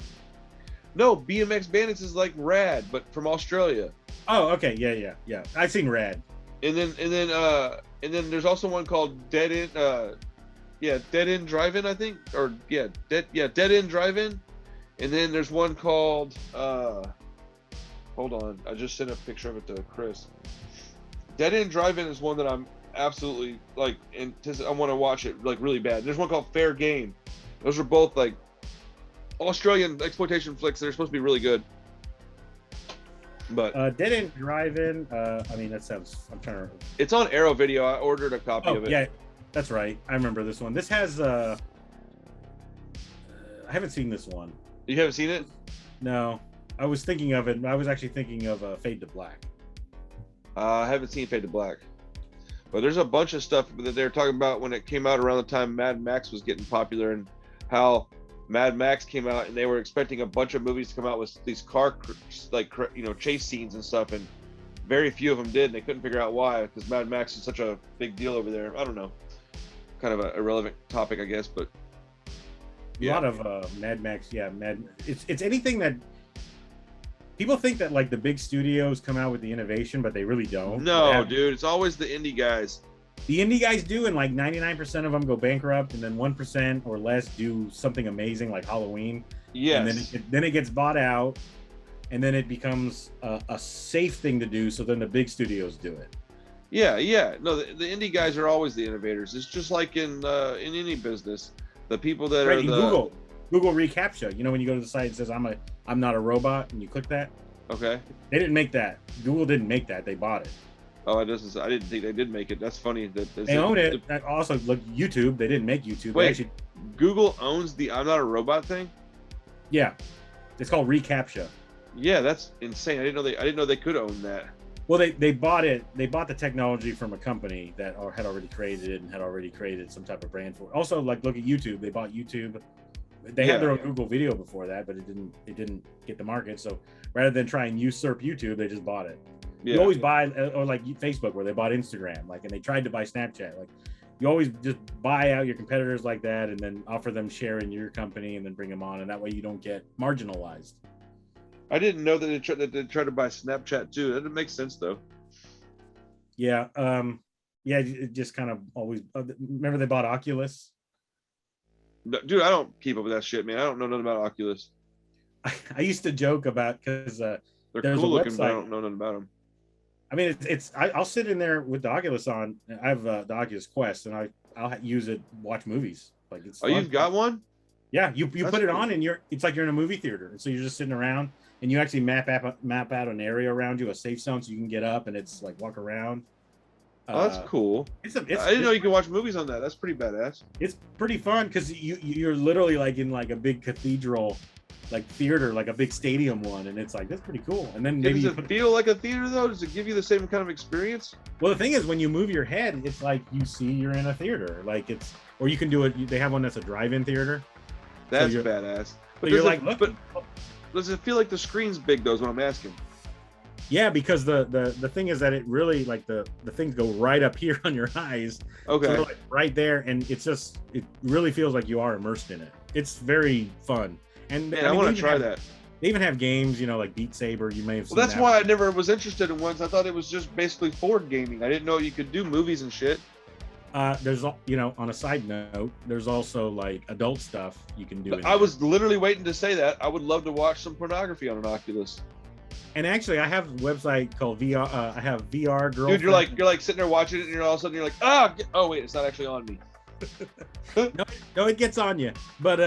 No, BMX Bandits is like Rad, but from Australia. Oh, okay, yeah. I've seen Rad. And then there's also one called Dead End. Dead End Drive-In, I think, or Dead End Drive-In. And then there's one called hold on, I just sent a picture of it to Chris. Dead End Drive-In is one that I'm absolutely like I want to watch it like really bad. There's one called Fair Game. Those are both like Australian exploitation flicks. They're supposed to be really good. But Dead End Drive-In, I mean, that sounds... I'm trying to... It's on Arrow Video. I ordered a copy of it. Yeah, that's right. I remember this one. This has... I haven't seen this one. You haven't seen it? No. I was thinking of it. I was actually thinking of Fade to Black. I haven't seen Fade to Black. But there's a bunch of stuff that they're talking about when it came out around the time Mad Max was getting popular, and how Mad Max came out and they were expecting a bunch of movies to come out with these car chase scenes and stuff, and very few of them did, and they couldn't figure out why, because Mad Max is such a big deal over there. I don't know, kind of a irrelevant topic, I guess, but yeah. A lot of Mad Max. It's anything that people think that like the big studios come out with the innovation, but they really don't. No, dude, it's always the indie guys. The indie guys do, and like 99% of them go bankrupt, and then 1% or less do something amazing like Halloween. Yes. And then it gets bought out, and then it becomes a safe thing to do, so then the big studios do it. Yeah. No, the indie guys are always the innovators. It's just like in any business. The people that are the... Google reCAPTCHA. You know, when you go to the site, it says I'm not a robot, and you click that. Okay. They didn't make that. Google didn't make that. They bought it. Oh, I didn't think they did make it. That's funny. They own it. Also, look, YouTube. They didn't make YouTube. Wait, Google owns the "I'm not a robot" thing? Yeah, it's called reCAPTCHA. Yeah, that's insane. I didn't know they could own that. Well, they bought it. They bought the technology from a company that had already created it and had already created some type of brand for it. Also, like, look at YouTube. They bought YouTube. They had their own Google Video before that, but it didn't get the market. So rather than try and usurp YouTube, they just bought it. Yeah. You always buy, or like Facebook, where they bought Instagram, like, and they tried to buy Snapchat. Like, you always just buy out your competitors like that, and then offer them share in your company, and then bring them on, and that way you don't get marginalized. I didn't know that they tried to buy Snapchat too. That didn't make sense though. Yeah, it just kind of always. Remember they bought Oculus? Dude, I don't keep up with that shit, man. I don't know nothing about Oculus. I used to joke about, because they're cool looking, but I don't know nothing about them. I mean, I'll sit in there with the Oculus on. I have the Oculus Quest, and I'll use it, watch movies. Like, it's fun. You've got one? Yeah, you put it on, and it's like you're in a movie theater, and so you're just sitting around, and you actually map out an area around you, a safe zone, so you can get up and it's like walk around. Oh, that's cool. I didn't know you could watch movies on that. That's pretty badass. It's pretty fun because you're literally like in like a big cathedral, like theater, like a big stadium one, and it's like, that's pretty cool. And then maybe does it feel like a theater though? Does it give you the same kind of experience? Well, the thing is, when you move your head, it's like you see you're in a theater. Like, it's, or you can do it. They have one that's a drive-in theater. That's badass. But you're like, look. But does it feel like the screen's big though? Is what I'm asking. Yeah, because the thing is that it really, like, the things go right up here on your eyes. Okay. So like right there, and it really feels like you are immersed in it. It's very fun. And man, I want to try that. They even have games, like Beat Saber. You may have seen that's why I never was interested in ones. I thought it was just basically Ford gaming. I didn't know you could do movies and shit. There's, on a side note, there's also like adult stuff you can do. I was literally waiting to say that. I would love to watch some pornography on an Oculus. And actually, I have a website called VR. I have VR Girlfriend. Dude, you're like sitting there watching it, and you're all of a sudden you're like, oh wait, it's not actually on me. no, it gets on you, but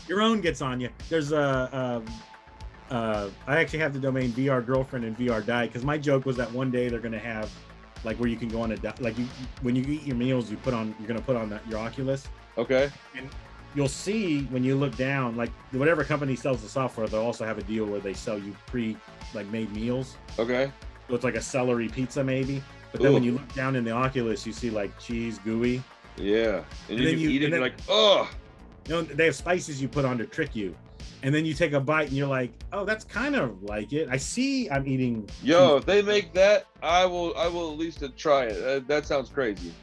your own gets on you. There's I actually have the domain VR Girlfriend and VR Die, because my joke was that one day they're gonna have like where you can go on when you eat your meals, you're gonna put on your Oculus. Okay. And you'll see when you look down, like whatever company sells the software, they'll also have a deal where they sell you made meals. Okay. So it's like a celery pizza maybe. But then when you look down in the Oculus, you see like cheese, gooey. Yeah. And then you eat it, and you're like, they have spices you put on to trick you. And then you take a bite and you're like, oh, that's kind of like it. I'm eating. Yo, if they make that, I will at least try it. That sounds crazy.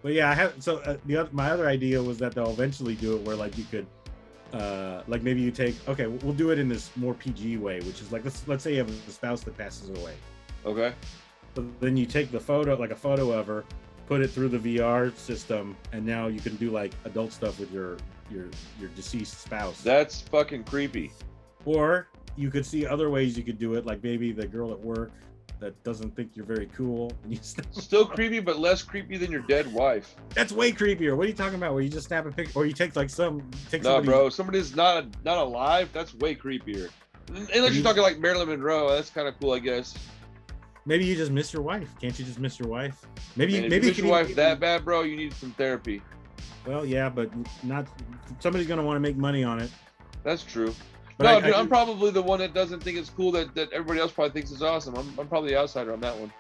But yeah, I have. So my other idea was that they'll eventually do it where like you could, like maybe you take. Okay, we'll do it in this more PG way, which is like let's say you have a spouse that passes away. Okay. So then you take the photo, like a photo of her, put it through the VR system, and now you can do like adult stuff with your deceased spouse. That's fucking creepy. Or you could see other ways you could do it, like maybe the girl at work that doesn't think you're very cool. And you still creepy, but less creepy than your dead wife. That's way creepier. What are you talking about? Where you just snap a picture, or you take like No, bro. Somebody's not alive. That's way creepier. Unless you're talking like Marilyn Monroe, that's kind of cool, I guess. Maybe you just miss your wife. Can't you just miss your wife? Maybe you miss your wife that bad, bro. You need some therapy. Well, yeah, but not. Somebody's gonna want to make money on it. That's true. But no, dude, I'm probably the one that doesn't think it's cool that everybody else probably thinks is awesome. I'm probably the outsider on that one.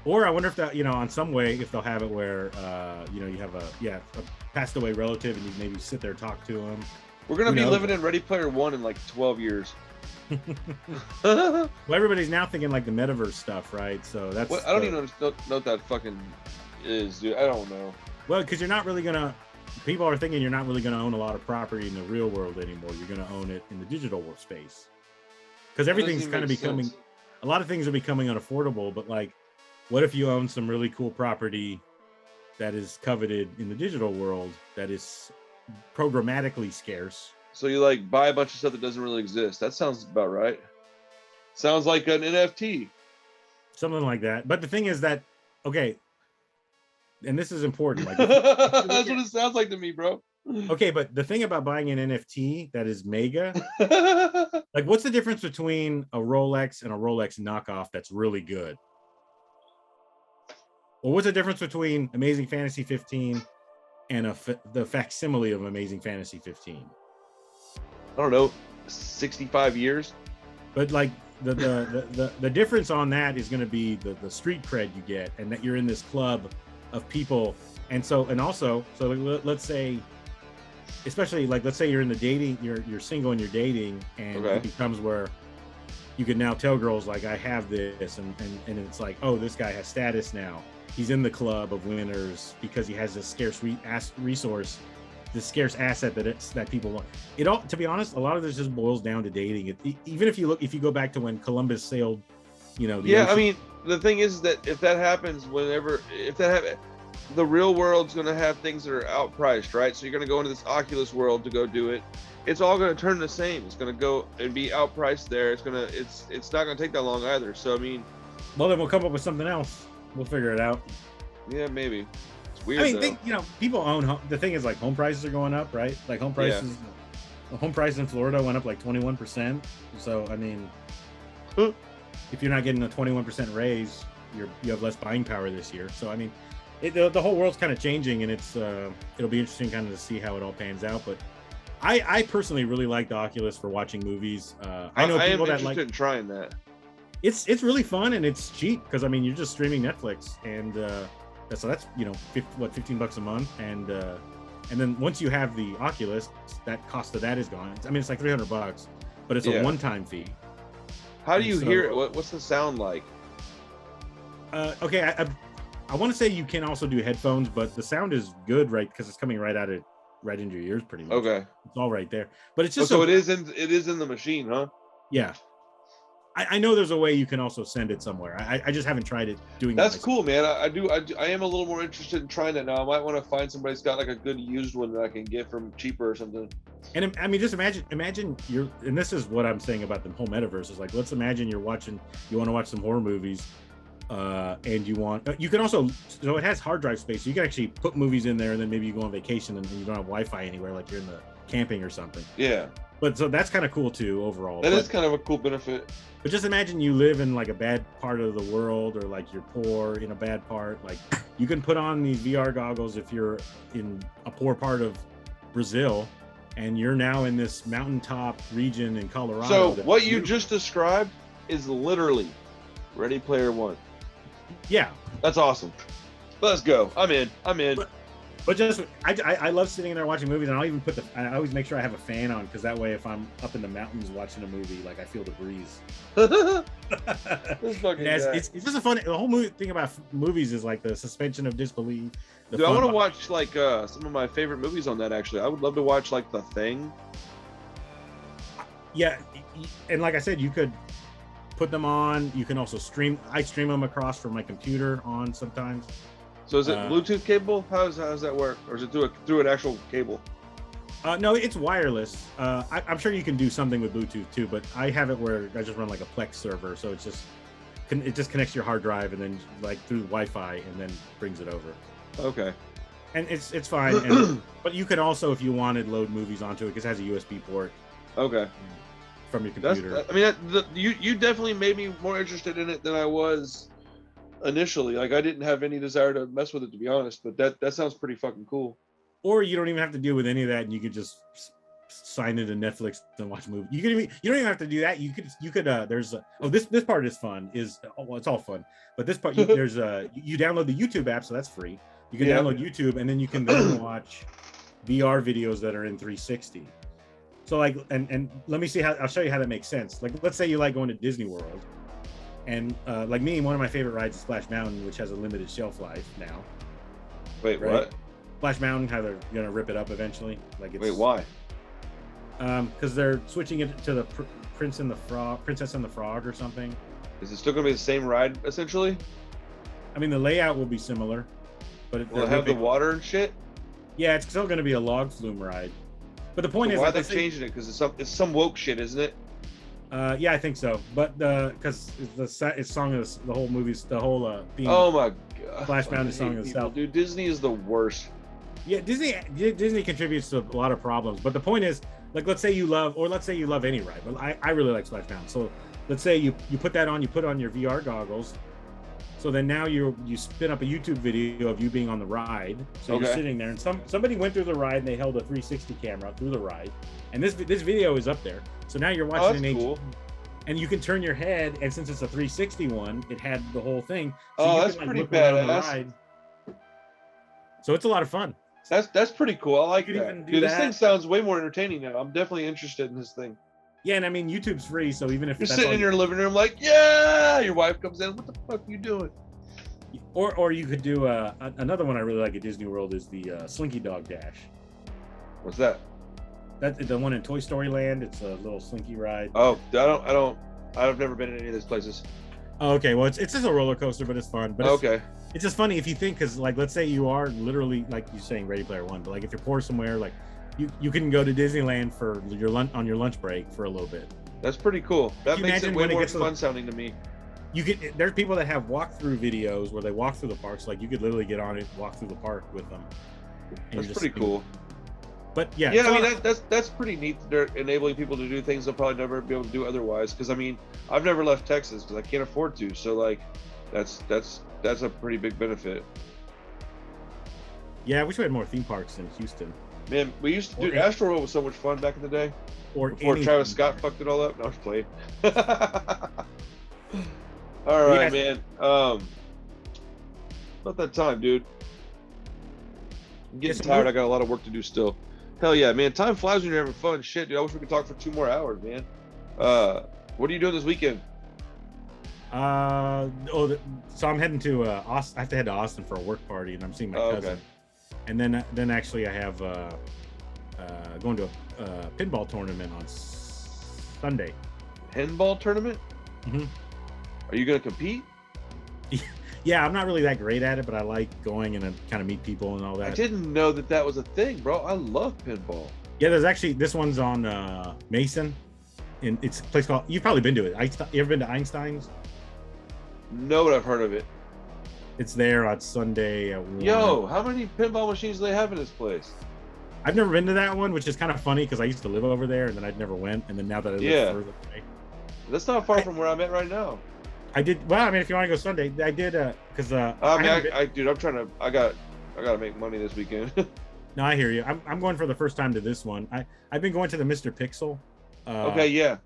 Or I wonder if that, on some way, if they'll have it where, you have a passed away relative and you maybe sit there, talk to them. We're going to be living in Ready Player One in like 12 years. Well, everybody's now thinking like the metaverse stuff, right? So that's. I don't even know what that fucking is, dude. I don't know. Well, because you're not really going to. People are thinking you're not really going to own a lot of property in the real world anymore. You're going to own it in the digital world space. Because everything's kind of becoming, a lot of things are becoming unaffordable. But like, what if you own some really cool property that is coveted in the digital world that is programmatically scarce? So you like buy a bunch of stuff that doesn't really exist. That sounds about right. Sounds like an NFT. Something like that. But the thing is that, okay, and this is important. Like, that's what it sounds like to me, bro. Okay, but the thing about buying an NFT that is mega, like what's the difference between a Rolex and a Rolex knockoff that's really good? Well, what's the difference between Amazing Fantasy 15 and the facsimile of Amazing Fantasy 15? I don't know, 65 years. But like the difference on that is going to be the street cred you get, and that you're in this club of people. And also let's say, especially like let's say you're in the dating, you're single and you're dating, and it becomes where you can now tell girls like, I have this, and it's like, oh, this guy has status now. He's in the club of winners because he has this scarce resource, this scarce asset that people want. It all, to be honest, a lot of this just boils down to dating. Even if you go back to when Columbus sailed, ocean. I mean, the thing is that if that happens, the real world's going to have things that are outpriced, right? So you're going to go into this Oculus world to go do it. It's all going to turn the same. It's going to go and be outpriced there. It's not going to take that long either. So I mean, well, then we'll come up with something else. We'll figure it out. Yeah, maybe. It's weird. I mean, people own home. The thing is, like, home prices are going up, right? Like home prices, the home price in Florida went up like 21%. So I mean, if you're not getting a 21% raise, you have less buying power this year. So I mean, the whole world's kind of changing, and it'll be interesting kind of to see how it all pans out. But I personally really like the Oculus for watching movies. I know people that like in trying that. It's really fun, and it's cheap because I mean you're just streaming Netflix, and so that's $15 a month, and then once you have the Oculus, that cost of that is gone. I mean it's like $300, but it's a one-time fee. How do you hear it? What's the sound like? Okay, I want to say you can also do headphones, but the sound is good, right? Because it's coming right into your ears, pretty much. Okay, it's all right there. But it's just it is in the machine, huh? Yeah. I know there's a way you can also send it somewhere. I just haven't tried it doing That's that cool, man. I am a little more interested in trying that now. I might want to find somebody that's got like a good used one that I can get from cheaper or something. And I mean, just imagine you're, and this is what I'm saying about the whole metaverse is like, let's imagine you want to watch some horror movies, and you can also, so it has hard drive space. So you can actually put movies in there, and then maybe you go on vacation and you don't have Wi-Fi anywhere, like you're in the camping or something. Yeah. But so that's kind of cool too overall. That is kind of a cool benefit. But just imagine you live in like a bad part of the world, or like you're poor in a bad part. Like you can put on these VR goggles if you're in a poor part of Brazil, and you're now in this mountaintop region in Colorado. So what you just described is literally Ready Player One. Yeah. That's awesome. Let's go. I'm in. But just I love sitting there watching movies, and I'll even I always make sure I have a fan on, because that way if I'm up in the mountains watching a movie, like I feel the breeze. This fucking guy. It's just a fun. The whole movie thing about movies is like the suspension of disbelief. Dude, I want to watch like some of my favorite movies on that. Actually, I would love to watch like The Thing. Yeah, and like I said, you could put them on. You can also stream. I stream them across from my computer on sometimes. So is it Bluetooth cable? How's that work? Or is it through an actual cable? No, it's wireless. I'm sure you can do something with Bluetooth too, but I have it where I just run like a Plex server, so it just connects to your hard drive and then like through Wi-Fi and then brings it over. Okay. And it's fine. But you can also, if you wanted, load movies onto it because it has a USB port. Okay. From your computer. You definitely made me more interested in it than I was initially. Like I didn't have any desire to mess with it, to be honest, but that sounds pretty fucking cool. Or you don't even have to deal with any of that, and you could just sign into Netflix and watch a movie. You don't even have to do that. You could there's this part is fun. It's all fun, but this part there's you download the YouTube app, so that's free. You can download YouTube, and then you can then watch VR videos that are in 360. So like, and let me see I'll show you how that makes sense. Like, let's say you like going to Disney World. And like me, one of my favorite rides is Splash Mountain, which has a limited shelf life now. Wait, right? What? Splash Mountain, how they're gonna rip it up eventually. Like, wait, why? Because they're switching it to the Princess and the Frog or something. Is it still gonna be the same ride essentially? I mean, the layout will be similar, but will it have the water and shit? Yeah, it's still gonna be a log flume ride. But the point is, why are they changing it? Because it's some woke shit, isn't it? Yeah, I think so. But because it's song of the whole movie's the whole theme. Oh my god! Splash Mountain song of itself. Dude, Disney is the worst. Yeah, Disney contributes to a lot of problems. But the point is, like, let's say you love any ride. But I really like Splash Mountain. So let's say you put that on, you put on your VR goggles. So then now you spin up a YouTube video of you being on the ride. So you're sitting there, and somebody went through the ride and they held a 360 camera through the ride, and this video is up there. So now you're watching an cool. And you can turn your head, and since it's a 360 one, it had the whole thing. So that's pretty badass. So it's a lot of fun. That's pretty cool. I like that. Dude, this thing sounds way more entertaining now. I'm definitely interested in this thing. Yeah, and I mean, YouTube's free, so even if you're sitting in your living room, like, yeah, your wife comes in, what the fuck are you doing? Or you could do another one I really like at Disney World is the Slinky Dog Dash. What's that? That's the one in Toy Story Land. It's a little slinky ride. Oh, I've never been in any of those places. Oh, okay, well, it's just a roller coaster, but it's fun. But it's just funny if you think, because like, let's say you are literally, like you're saying, Ready Player One, but like if you're poor somewhere, like you can go to Disneyland for your lunch break for a little bit. That's pretty cool. That makes it way more fun sounding to me. There's people that have walkthrough videos where they walk through the parks. Like, you could literally get on it, walk through the park with them. That's pretty cool. But yeah, I mean that's pretty neat that they're enabling people to do things they'll probably never be able to do otherwise. Because I mean, I've never left Texas because I can't afford to. So like, that's a pretty big benefit. Yeah, I wish we had more theme parks in Houston. Man, we used to do Astroworld was so much fun back in the day. Before Travis Scott fucked it all up. No, I was playing. All right, man. About that time, dude. I'm getting tired. I got a lot of work to do still. Hell yeah, man. Time flies when you're having fun. Shit, dude. I wish we could talk for 2 more hours, man. What are you doing this weekend? So I'm heading to Austin. I have to head to Austin for a work party, and I'm seeing my cousin. And then actually I have going to a pinball tournament on Sunday. Pinball tournament? Mm-hmm. Are you gonna compete? Yeah, I'm not really that great at it, but I like going and kind of meet people and all that. I didn't know that was a thing, bro. I love pinball. Yeah, there's actually this one's on Mason, and it's a place called. You've probably been to it. You ever been to Einstein's? No, but I've heard of it. It's there on Sunday at 1. Yo, how many pinball machines do they have in this place? I've never been to that one, which is kind of funny because I used to live over there, and then I'd never went, and then now that I live further away, that's not far from where I'm at right now. I did. Well, I mean, if you want to go Sunday, I did because dude, I'm trying to. I gotta make money this weekend. No, I hear you. I'm going for the first time to this one. I've been going to the Mr. Pixel. Okay, yeah.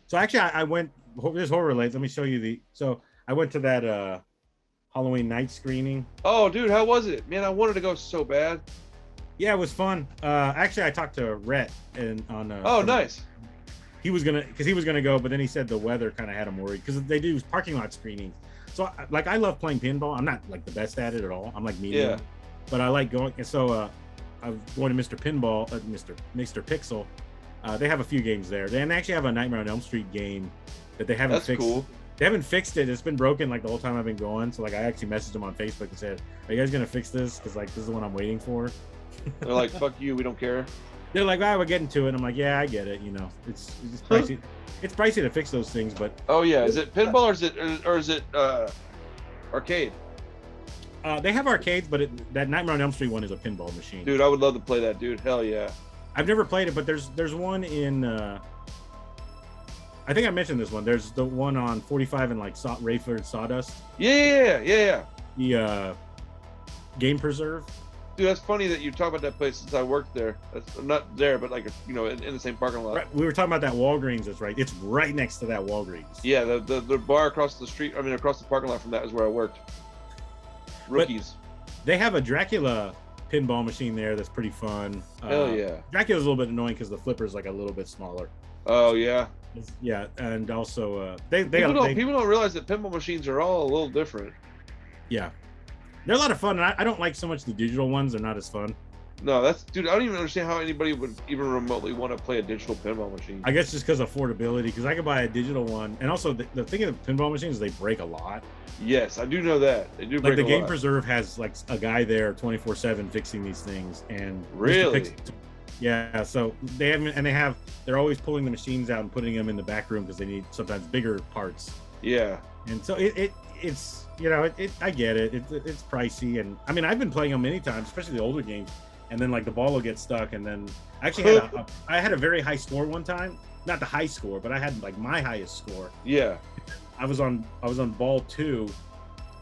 So actually, I went. This horror related. Let me show you the. So I went to that Halloween night screening. Oh, dude, how was it? Man, I wanted to go so bad. Yeah, it was fun. Actually, I talked to Rhett and on. Oh, nice. He was gonna go, but then he said the weather kind of had him worried because they do parking lot screenings. So like I love playing pinball. I'm not like the best at it at all. I'm like medium. Yeah. But I like going. And so I was going to Mr. Pinball, Mr. Pixel. They have a few games there. They actually have a Nightmare on Elm Street game that they haven't fixed. Cool. They haven't fixed it. It's been broken like the whole time I've been going. So like I actually messaged them on Facebook and said, "Are you guys gonna fix this? Because like this is the one I'm waiting for." They're like, "Fuck you, we don't care." They're like, "Ah, we're getting to it." I'm like, "Yeah, I get it. You know, it's pricey. It's pricey to fix those things, but." Oh yeah, is it pinball or is it arcade? They have arcades, but that Nightmare on Elm Street one is a pinball machine. Dude, I would love to play that, dude. Hell yeah. I've never played it, but there's one in. I think I mentioned this one. There's the one on 45 and like Rayford Sawdust. Yeah. The Game Preserve. Dude, that's funny that you talk about that place since I worked there. I'm not there, but like in the same parking lot. Right. We were talking about that Walgreens. That's right. It's right next to that Walgreens. Yeah, the bar across the street. I mean, across the parking lot from that is where I worked. Rookies. But they have a Dracula pinball machine there that's pretty fun. Hell yeah. Dracula's a little bit annoying because the flipper's like a little bit smaller. Oh yeah. Yeah, and also people don't realize that pinball machines are all a little different. Yeah. They're a lot of fun, and I don't like so much the digital ones. They're not as fun. No, dude, I don't even understand how anybody would even remotely want to play a digital pinball machine. I guess just because of affordability, because I could buy a digital one. And also, the thing of the pinball machines is they break a lot. Yes, I do know that. They do break a lot. Like the Game Preserve has like a guy there 24/7 fixing these things. And really? Yeah, so they're always pulling the machines out and putting them in the back room because they need sometimes bigger parts. Yeah. And so it's I get it. It's pricey, and I mean I've been playing them many times, especially the older games, and then like the ball will get stuck, and then I actually I had a very high score one time. Not the high score, but I had like my highest score. Yeah. I was on ball 2,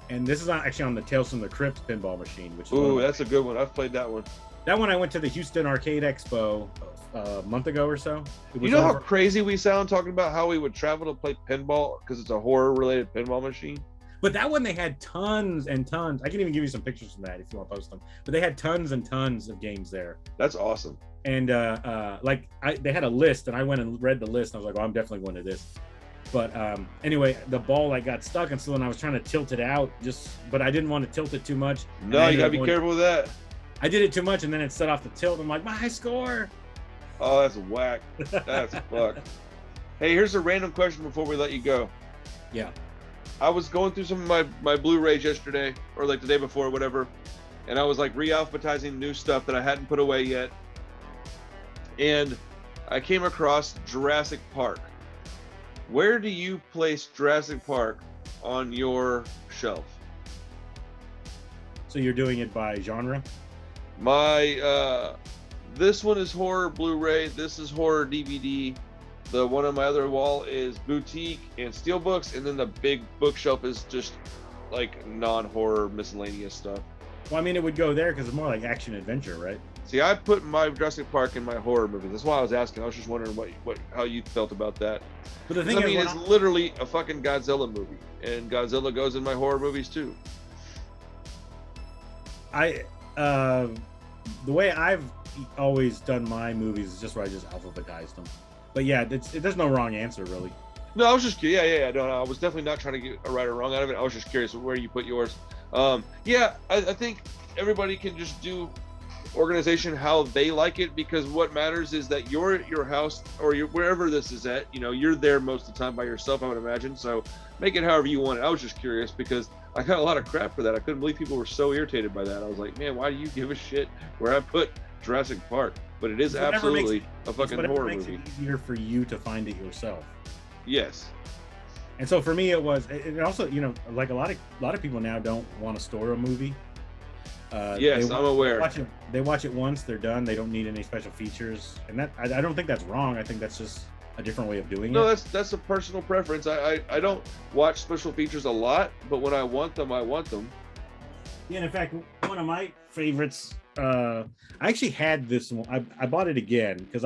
and this is actually on the Tales from the Crypt pinball machine, which is that's a good one. I've played that one. That one I went to the Houston Arcade Expo a month ago or so. You know how crazy we sound talking about how we would travel to play pinball because it's a horror-related pinball machine? But that one, they had tons and tons. I can even give you some pictures from that if you want to post them. But they had tons and tons of games there. That's awesome. And they had a list, and I went and read the list. And I was like, "Oh, I'm definitely going to this." But anyway, the ball got stuck, and so then I was trying to tilt it out, but I didn't want to tilt it too much. No, you gotta be careful with that. I did it too much, and then it set off the tilt. I'm like, my high score. Oh, that's whack. That's fucked. Hey, here's a random question before we let you go. Yeah. I was going through some of my Blu-rays yesterday, or like the day before, or whatever, and I was like re-alphabetizing new stuff that I hadn't put away yet. And I came across Jurassic Park. Where do you place Jurassic Park on your shelf? So you're doing it by genre? This one is horror Blu-ray. This is horror DVD. The one on my other wall is boutique and steelbooks, and then the big bookshelf is just like non-horror miscellaneous stuff. Well, I mean, it would go there because it's more like action adventure, right? See, I put my Jurassic Park in my horror movie. That's why I was asking. I was just wondering how you felt about that. But the thing it's literally a fucking Godzilla movie, and Godzilla goes in my horror movies too. The way I've always done my movies is just where I just alphabetized them. But yeah, there's no wrong answer really. No, I was just yeah. No, I was definitely not trying to get a right or wrong out of it. I was just curious where you put yours. I think everybody can just do organization how they like it, because what matters is that you're at your house or wherever this is at, you know, you're there most of the time by yourself, I would imagine. So make it however you want it. I was just curious because I got a lot of crap for that. I couldn't believe people were so irritated by that. I was like, man, why do you give a shit where I put Jurassic Park? But it is absolutely a fucking horror movie. It's easier for you to find it yourself. Yes. And so for me, it was. It also, you know, like a lot of people now don't want to store a movie. Yes, I'm aware. They watch it once, they're done. They don't need any special features, and that I don't think that's wrong. I think that's just a different way of doing it. No, that's a personal preference. I don't watch special features a lot, but when I want them, I want them. Yeah, and in fact, one of my favorites. I actually had this one. I bought it again because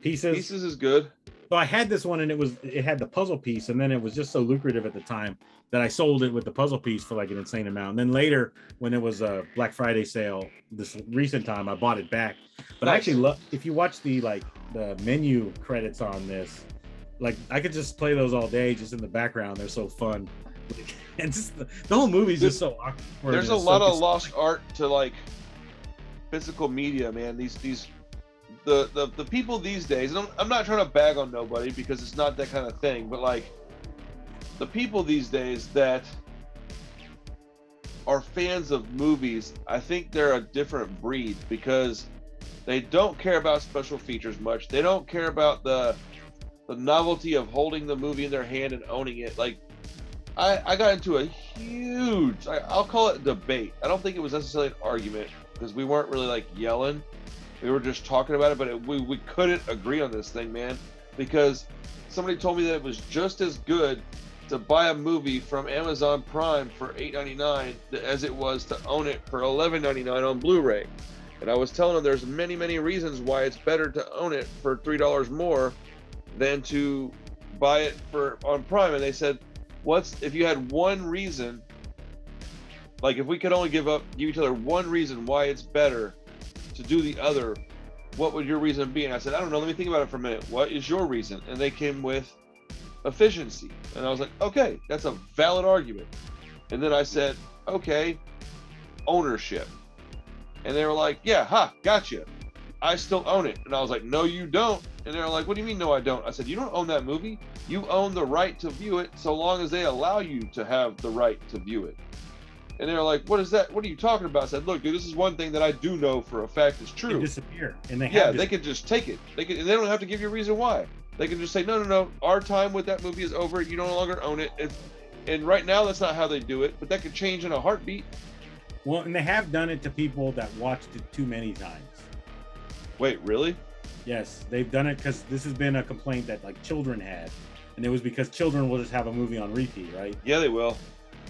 Pieces is good. So I had this one, and it had the puzzle piece, and then it was just so lucrative at the time that I sold it with the puzzle piece for like an insane amount. And then later, when it was a Black Friday sale, this recent time, I bought it back. But I actually love, if you watch the menu credits on this, like I could just play those all day, just in the background. They're so fun, and just the whole movie's just so awkward. There's a lot of lost art to like physical media, man. The people these days, and I'm not trying to bag on nobody because it's not that kind of thing, but like the people these days that are fans of movies, I think they're a different breed because they don't care about special features much. They don't care about the novelty of holding the movie in their hand and owning it. Like I got into a huge, I'll call it debate. I don't think it was necessarily an argument because we weren't really like yelling. We were just talking about it, but we couldn't agree on this thing, man, because somebody told me that it was just as good to buy a movie from Amazon Prime for $8.99 as it was to own it for $11.99 on Blu-ray. And I was telling them there's many, many reasons why it's better to own it for $3 more than to buy it on Prime. And they said, if you had one reason, like if we could only give each other one reason why it's better to do the other, what would your reason be? And I said, I don't know, let me think about it for a minute. What is your reason? And they came with efficiency. And I was like, okay, that's a valid argument. And then I said, okay, ownership. And they were like, yeah, gotcha. I still own it. And I was like, no, you don't. And they were like, what do you mean, no, I don't? I said, you don't own that movie. You own the right to view it so long as they allow you to have the right to view it. And they were like, what is that? What are you talking about? I said, look, dude, this is one thing that I do know for a fact is true. They disappear. And they can just take it. And they don't have to give you a reason why. They can just say, no, our time with that movie is over. You no longer own it. And right now, that's not how they do it, but that could change in a heartbeat. Well, and they have done it to people that watched it too many times. Wait, really? Yes, they've done it because this has been a complaint that like children had. And it was because children will just have a movie on repeat, right? Yeah, they will.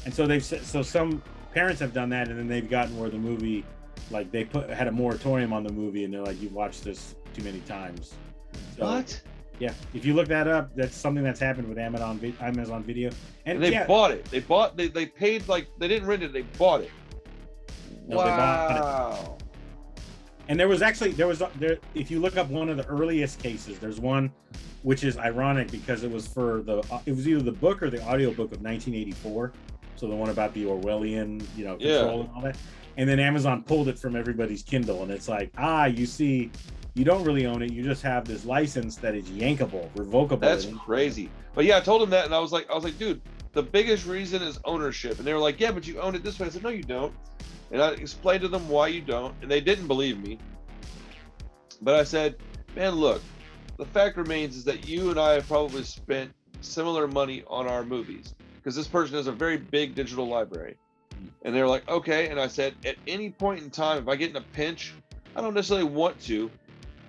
And so some parents have done that, and then they've gotten where the movie, like they had a moratorium on the movie, and they're like, you've watched this too many times. So, what? Yeah, if you look that up, that's something that's happened with Amazon Video. And they bought it. They paid, like, they didn't rent it, they bought it. No, wow. They bought it. And there was if you look up one of the earliest cases, there's one which is ironic because it was either the book or the audiobook of 1984. So the one about the Orwellian, control and all that. And then Amazon pulled it from everybody's Kindle, and it's like, you see, you don't really own it. You just have this license that is yankable, revocable. That's crazy. But yeah, I told them that, and I was like, dude, the biggest reason is ownership. And they were like, yeah, but you own it this way. I said, no, you don't. And I explained to them why you don't, and they didn't believe me. But I said, man, look, the fact remains is that you and I have probably spent similar money on our movies, because this person has a very big digital library. And they're like, okay. And I said, at any point in time, if I get in a pinch, I don't necessarily want to,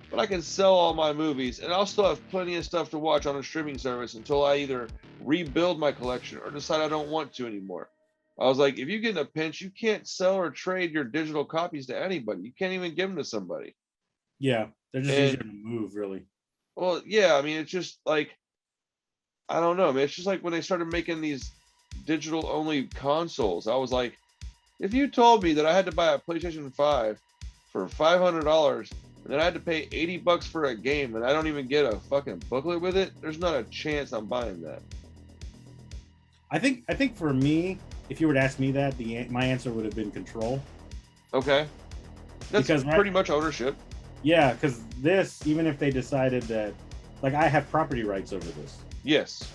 but I can sell all my movies, and I'll still have plenty of stuff to watch on a streaming service until I either rebuild my collection or decide I don't want to anymore. I was like, if you get in a pinch, you can't sell or trade your digital copies to anybody. You can't even give them to somebody. Yeah, they're just easier to move, really. Well, yeah, I mean, it's just like, I don't know, man. It's just like when they started making these digital-only consoles. I was like, if you told me that I had to buy a PlayStation 5 for $500 and then I had to pay $80 for a game and I don't even get a fucking booklet with it, there's not a chance I'm buying that. I think for me, if you were to ask me that, my answer would have been Control. Okay. That's because pretty much ownership. Yeah, because this, even if they decided that, like, I have property rights over this. Yes.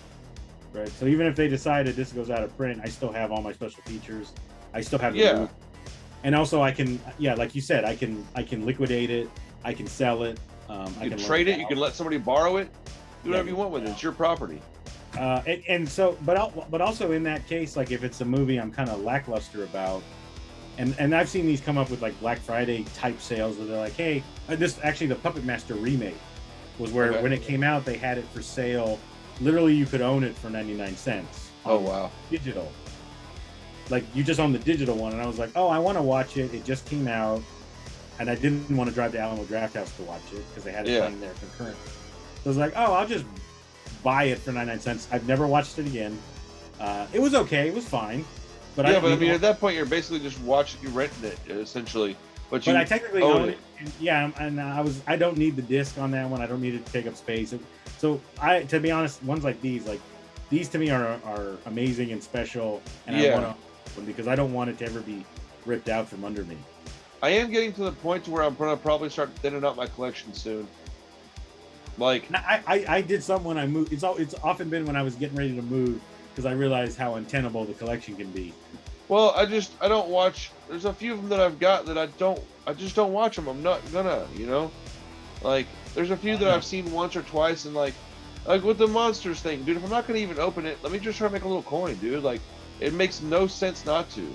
Right. So even if they decided this goes out of print, I still have all my special features. I still have the Yeah. movie. And also I can, yeah, like you said, I can liquidate it. I can sell it. You can trade it. You can let somebody borrow it. Do whatever you want with it. It's your property. And so, but also in that case, like if it's a movie I'm kind of lackluster about, and I've seen these come up with like Black Friday type sales where they're like, hey, this actually the Puppet Master remake was where when it came out they had it for sale. Literally, you could own it for 99 cents. Oh wow! Digital. Like you just own the digital one, and I was like, oh, I want to watch it. It just came out, and I didn't want to drive to Alamo Drafthouse to watch it because they had it playing there concurrent. So I was like, oh, I'll just buy it for 99 cents. I've never watched it again. It was okay. It was fine. But I mean, at that point, you're basically just watching, you renting it essentially. But I technically own it. And I don't need the disc on that one. I don't need it to take up space. So to be honest, ones like these to me are amazing and special, and I want to, because I don't want it to ever be ripped out from under me. I am getting to the point to where I'm gonna probably start thinning out my collection soon. Like I did some when I moved. It's often been when I was getting ready to move because I realized how untenable the collection can be. Well, I don't watch. There's a few of them that I've got that I just don't watch them. I'm not gonna, like there's a few that I've seen once or twice, and like with the monsters thing, dude. If I'm not gonna even open it, let me just try to make a little coin, dude. Like it makes no sense not to.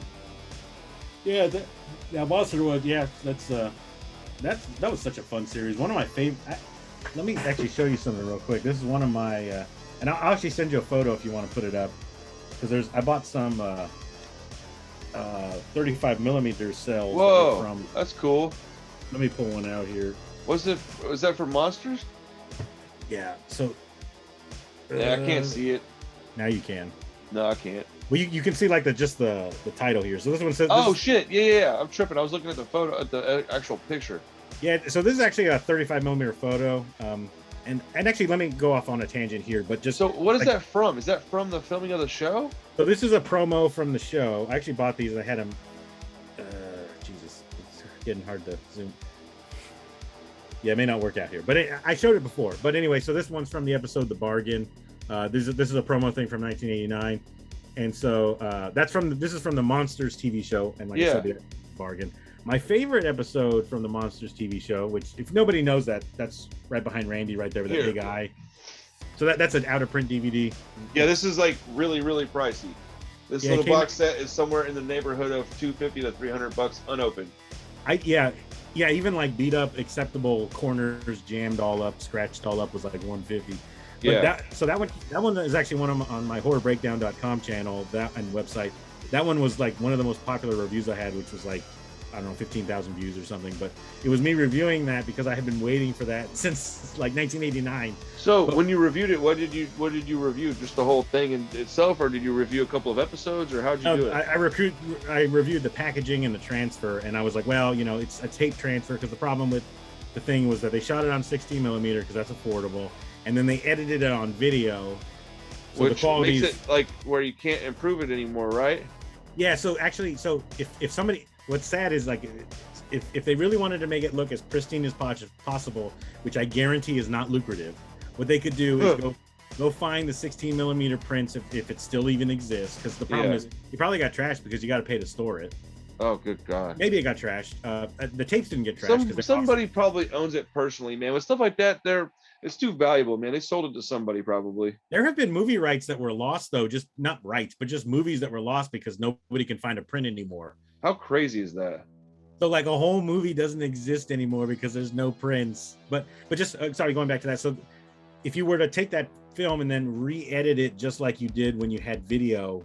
Yeah, that monster one. Yeah, that was such a fun series. One of my favorite. Let me actually show you something real quick. This is one of my, and I'll actually send you a photo if you want to put it up, because I bought some 35 millimeter cells. Whoa, that's cool. Let me pull one out here. Was that for monsters? Yeah. So. Yeah, I can't see it. Now you can. No, I can't. Well, you can see like the title here. So this one says. Oh shit! Yeah. I'm tripping. I was looking at the photo, at the actual picture. Yeah, so this is actually a 35 millimeter photo, and actually let me go off on a tangent here, but just so what is that from? Is that from the filming of the show? So this is a promo from the show. I actually bought these. I had them. Jesus, it's getting hard to zoom. Yeah, it may not work out here, but I showed it before. But anyway, so this one's from the episode The Bargain. This is a promo thing from 1989, and so this is from the Monsters TV show, and like I said, The Bargain. My favorite episode from the Monsters TV show, which if nobody knows that's right behind Randy right there with that big eye. So that's an out of print DVD. Yeah, this is like really, really pricey. This little box set is somewhere in the neighborhood of $250 to $300 unopened. Even like beat up, acceptable corners, jammed all up, scratched all up was like $150. But that one is actually one on my horrorbreakdown.com channel, and website. That one was like one of the most popular reviews I had, which was like, I don't know, 15,000 views or something, but it was me reviewing that because I had been waiting for that since like 1989. So when you reviewed it, what did you review? Just the whole thing in itself, or did you review a couple of episodes, or how'd you do it? I reviewed the packaging and the transfer, and I was like, well, it's a tape transfer, because the problem with the thing was that they shot it on 16 millimeter because that's affordable, and then they edited it on video, so which makes it like where you can't improve it anymore, right? Yeah. So actually, if somebody, what's sad is like, if they really wanted to make it look as pristine as possible, which I guarantee is not lucrative, what they could do is go find the 16 millimeter prints if it still even exists, because the problem is you probably got trashed because you got to pay to store it. Oh, good God. Maybe it got trashed. The tapes didn't get trashed. Somebody probably owns it personally, man. With stuff like that, it's too valuable, man. They sold it to somebody probably. There have been movie rights that were lost, though, just not rights, but just movies that were lost because nobody can find a print anymore. How crazy is that? So like a whole movie doesn't exist anymore because there's no prints. But just sorry, going back to that. So if you were to take that film and then re-edit it just like you did when you had video,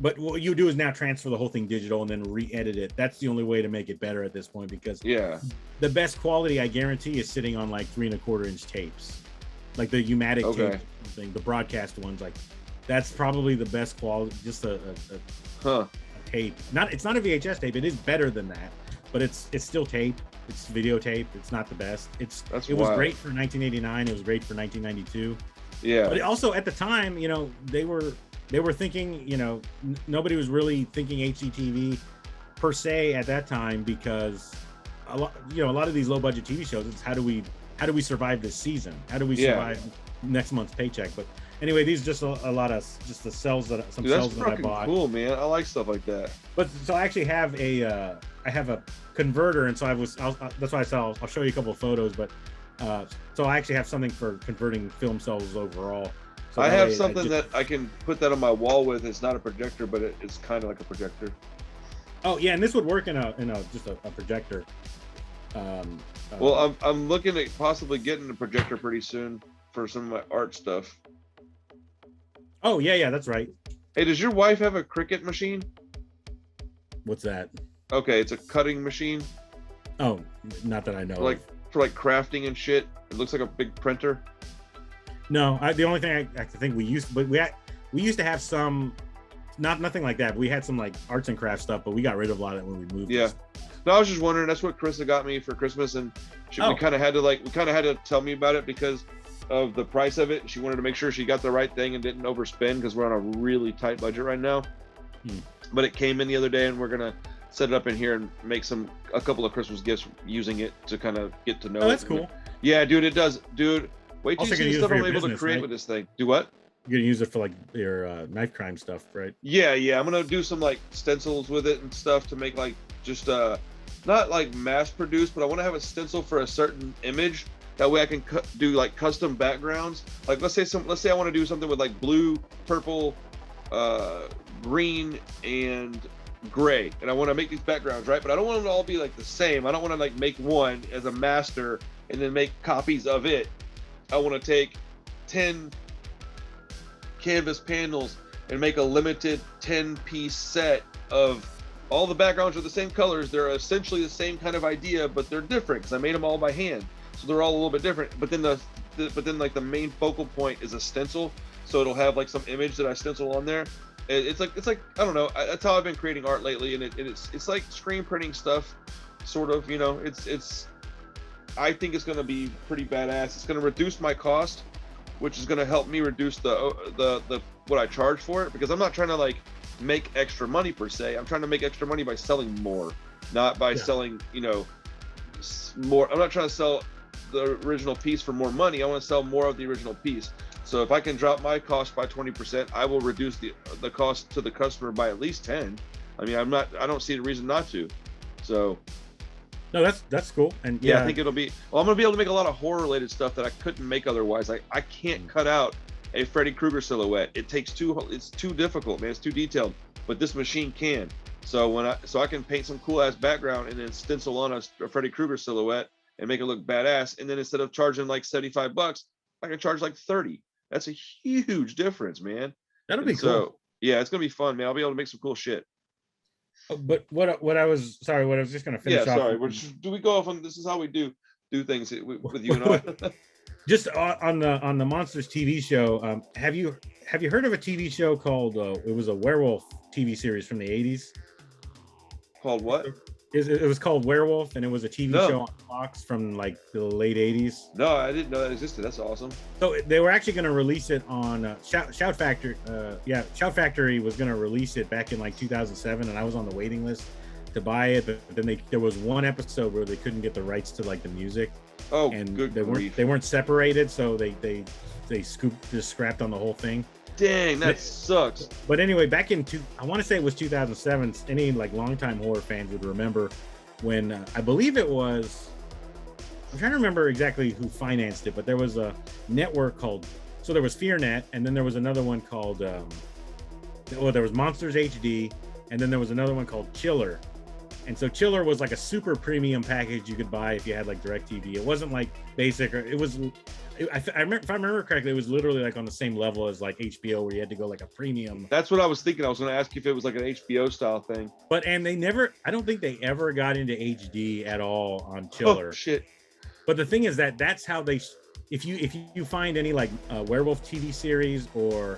but what you do is now transfer the whole thing digital and then re-edit it. That's the only way to make it better at this point, because the best quality, I guarantee, is sitting on like 3 1/4 inch tapes, like the U-matic tape thing, the broadcast ones. Like that's probably the best quality. Just a tape. It's not a VHS tape. It is better than that, but it's still tape. It's videotape. It's not the best. It was great for 1989. It was great for 1992. Yeah. But also at the time, they were thinking, nobody was really thinking HDTV per se at that time, because a lot of these low budget TV shows, it's how do we survive this season? How do we survive next month's paycheck? But anyway, these are just a lot of just the cells that cells that I bought. Cool, man. I like stuff like that. But so I actually have a converter, and so that's why I said I'll show you a couple of photos. But so I actually have something for converting film cells overall. So I have something that I can put that on my wall with. It's not a projector, but it's kind of like a projector. Oh yeah, and this would work in a just a projector. Well, I'm looking at possibly getting a projector pretty soon for some of my art stuff. Oh yeah, that's right. Hey, does your wife have a Cricut machine? What's that? Okay, it's a cutting machine. Oh, not that I know. For like crafting and shit. It looks like a big printer. No, the only thing I think we used to have some, nothing like that. But we had some like arts and crafts stuff, but we got rid of a lot of it when we moved. Yeah. No, I was just wondering. That's what Krista got me for Christmas, and we kind of had to tell me about it because of the price of it. She wanted to make sure she got the right thing and didn't overspend because we're on a really tight budget right now. But it came in the other day, and we're gonna set it up in here and make a couple of Christmas gifts using it to kind of get to know. Oh, that's cool. Yeah, dude, it does, dude. Wait till you see the stuff I'm able to create with this thing. Do what? You're gonna use it for like your knife crime stuff, right? Yeah. I'm gonna do some like stencils with it and stuff to make like just not like mass produced, but I want to have a stencil for a certain image. That way I can do like custom backgrounds. Like let's say I want to do something with like blue, purple, green, and gray, and I want to make these backgrounds, right? But I don't want them to all be like the same. I don't want to like make one as a master and then make copies of it. I want to take 10 canvas panels and make a limited 10-piece set of all the backgrounds are the same colors. They're essentially the same kind of idea, but they're different because I made them all by hand, so they're all a little bit different. But then like the main focal point is a stencil, so it'll have like some image that I stencil on there. It's like I don't know. That's how I've been creating art lately, and it's like screen printing stuff, sort of. You know, it's. I think it's going to be pretty badass. It's going to reduce my cost, which is going to help me reduce the what I charge for it, because I'm not trying to like make extra money per se. I'm trying to make extra money by selling more, not by selling, you know, more. I'm not trying to sell the original piece for more money. I want to sell more of the original piece. So if I can drop my cost by 20%, I will reduce the cost to the customer by at least 10. I mean, I don't see the reason not to. So no, that's cool. And yeah, I think it'll be, well, I'm gonna be able to make a lot of horror related stuff that I couldn't make otherwise. I can't cut out a Freddy Krueger silhouette. It's too difficult, man. It's too detailed, but this machine can. So I can paint some cool ass background and then stencil on a Freddy Krueger silhouette and make it look badass. And then instead of charging like $75, I can charge like 30. That's a huge difference, man. That'll be cool. So yeah, it's gonna be fun, man. I'll be able to make some cool shit. But what I was just gonna finish off. Yeah, sorry. Do we go off on this? Is how we do things with you and I. Just on the Monsters TV show. Have you heard of a TV show called? It was a werewolf TV series from the 80s. Called what? It was called Werewolf, and it was a TV show on Fox from like the late 80s. No, I didn't know that existed. That's awesome. So they were actually going to release it on Shout Factory. Shout Factory was going to release it back in like 2007, and I was on the waiting list to buy it. But then there was one episode where they couldn't get the rights to like the music. Oh, and good grief. They weren't separated, so they scrapped on the whole thing. Dang, that sucks. But anyway, back in I want to say it was 2007. Any like longtime horror fans would remember when I believe it was. I'm trying to remember exactly who financed it, but there was a network called. So there was FearNet, and then there was another one called. There was Monsters HD, and then there was another one called Chiller. And so Chiller was like a super premium package you could buy if you had like DirecTV. It wasn't like basic, or it was. If I remember correctly, it was literally like on the same level as like HBO, where you had to go like a premium. That's what I was thinking. I was going to ask you if it was like an HBO style thing. And I don't think they ever got into HD at all on Chiller. Oh shit! But the thing is that's how they. If you find any like werewolf TV series or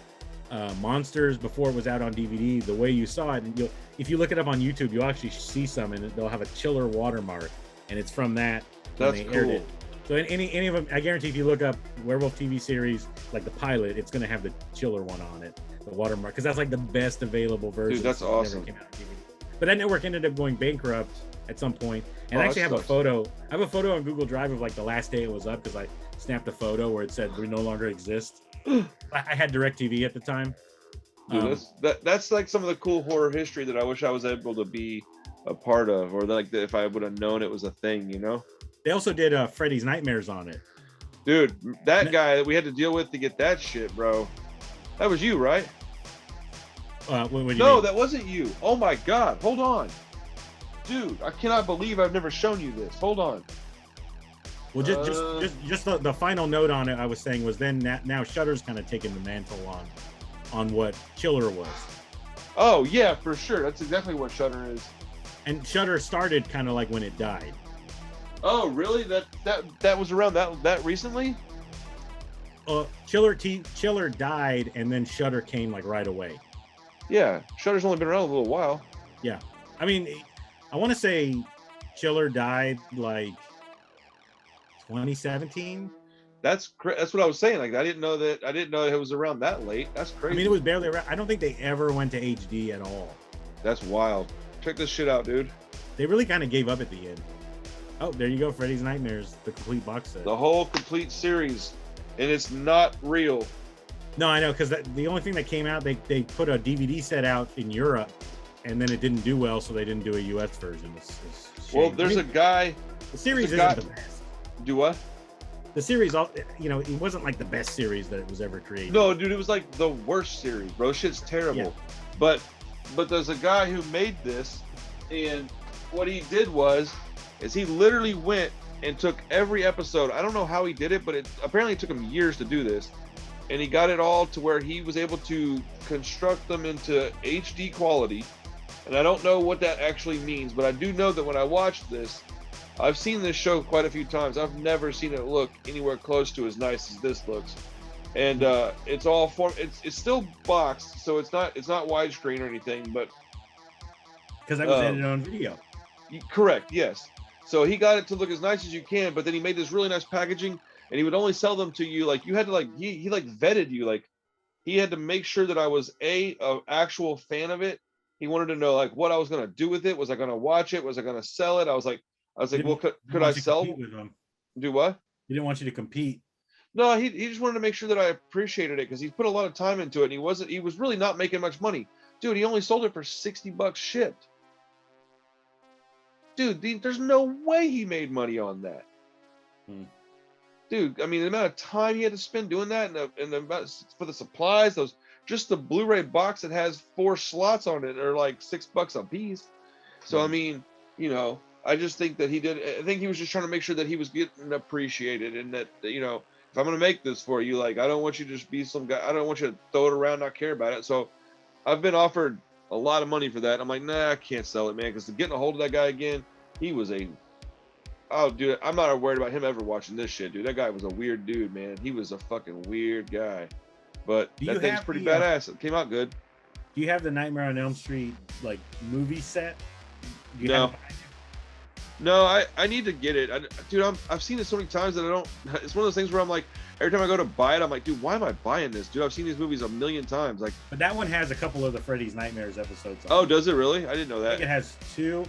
Monsters before it was out on DVD, the way you saw it, and if you look it up on YouTube, you'll actually see some, and they'll have a Chiller watermark, and it's from that. That's cool. So any of them, I guarantee if you look up werewolf TV series, like the pilot, it's going to have the Chiller one on it, the watermark, because that's like the best available version. Dude, that's awesome. Came out on DVD. But that network ended up going bankrupt at some point. And I actually have a sucks. photo. I have a photo on Google Drive of like the last day it was up because I snapped a photo where it said we no longer exist. I had DirecTV at the time. Dude, that's like some of the cool horror history that I wish I was able to be a part of, or like if I would have known it was a thing, you know. They also did Freddy's Nightmares on it. Dude, that guy that we had to deal with to get that shit, bro. That was you, right? What do you No, mean? that wasn't you. Oh my God, hold on, dude. I cannot believe I've never shown you this. Hold on. Well, just the final note on it I was saying was then now Shudder's kind of taken the mantle on what Chiller was. Oh yeah, for sure. That's exactly what Shudder is. And Shudder started kind of like when it died. Oh really? That was around that recently? Chiller died, and then Shudder came like right away. Yeah, Shudder's only been around a little while. Yeah, I mean, I want to say Chiller died like 2017. That's what I was saying. Like I didn't know it was around that late. That's crazy. I mean, it was barely around. I don't think they ever went to HD at all. That's wild. Check this shit out, dude. They really kind of gave up at the end. Oh, there you go, Freddy's Nightmares, the complete box set. The whole complete series, and it's not real. No, I know, because the only thing that came out, they put a DVD set out in Europe, and then it didn't do well, so they didn't do a US version. It's Well, there's a guy. The series isn't the best. Do what? The series, it wasn't like the best series that it was ever created. No, dude, it was like the worst series, bro. Shit's terrible. Yeah. But there's a guy who made this, and what he did is he literally went and took every episode. I don't know how he did it, but it apparently took him years to do this. And he got it all to where he was able to construct them into HD quality. And I don't know what that actually means, but I do know that when I watched this, I've seen this show quite a few times. I've never seen it look anywhere close to as nice as this looks. And it's all it's still boxed, so it's not widescreen or anything, but because that was edited on video. Correct, yes. So he got it to look as nice as you can, but then he made this really nice packaging, and he would only sell them to you like you had to like he like vetted you, like he had to make sure that I was a actual fan of it. He wanted to know like what I was gonna do with it. Was I gonna watch it? Was I gonna sell it? I was like, well, could I sell? With them. Do what? He didn't want you to compete. No, he just wanted to make sure that I appreciated it because he put a lot of time into it, and he was really not making much money. Dude, he only sold it for $60 shipped. Dude, there's no way he made money on that. Dude, I mean, the amount of time he had to spend doing that, and the amount for the supplies, just the Blu-ray box that has 4 slots on it are like $6 a piece. So I mean, you know, I just think that I think he was just trying to make sure that he was getting appreciated, and that, you know, if I'm gonna make this for you, like, I don't want you to just be some guy. I don't want you to throw it around, not care about it. So I've been offered a lot of money for that. I'm like, nah, I can't sell it, man, because getting a hold of that guy again, he was oh, dude, I'm not worried about him ever watching this shit, dude. That guy was a weird dude, man. He was a fucking weird guy. But that thing's pretty badass. It came out good. Do you have the Nightmare on Elm Street like movie set? No. No, I need to get it. Dude, I've seen it so many times that I don't. It's one of those things where I'm like, every time I go to buy it, I'm like, dude, why am I buying this? Dude, I've seen these movies a million times. Like, but that one has a couple of the Freddy's Nightmares episodes on oh, does it really? I didn't know that. I think it has 2.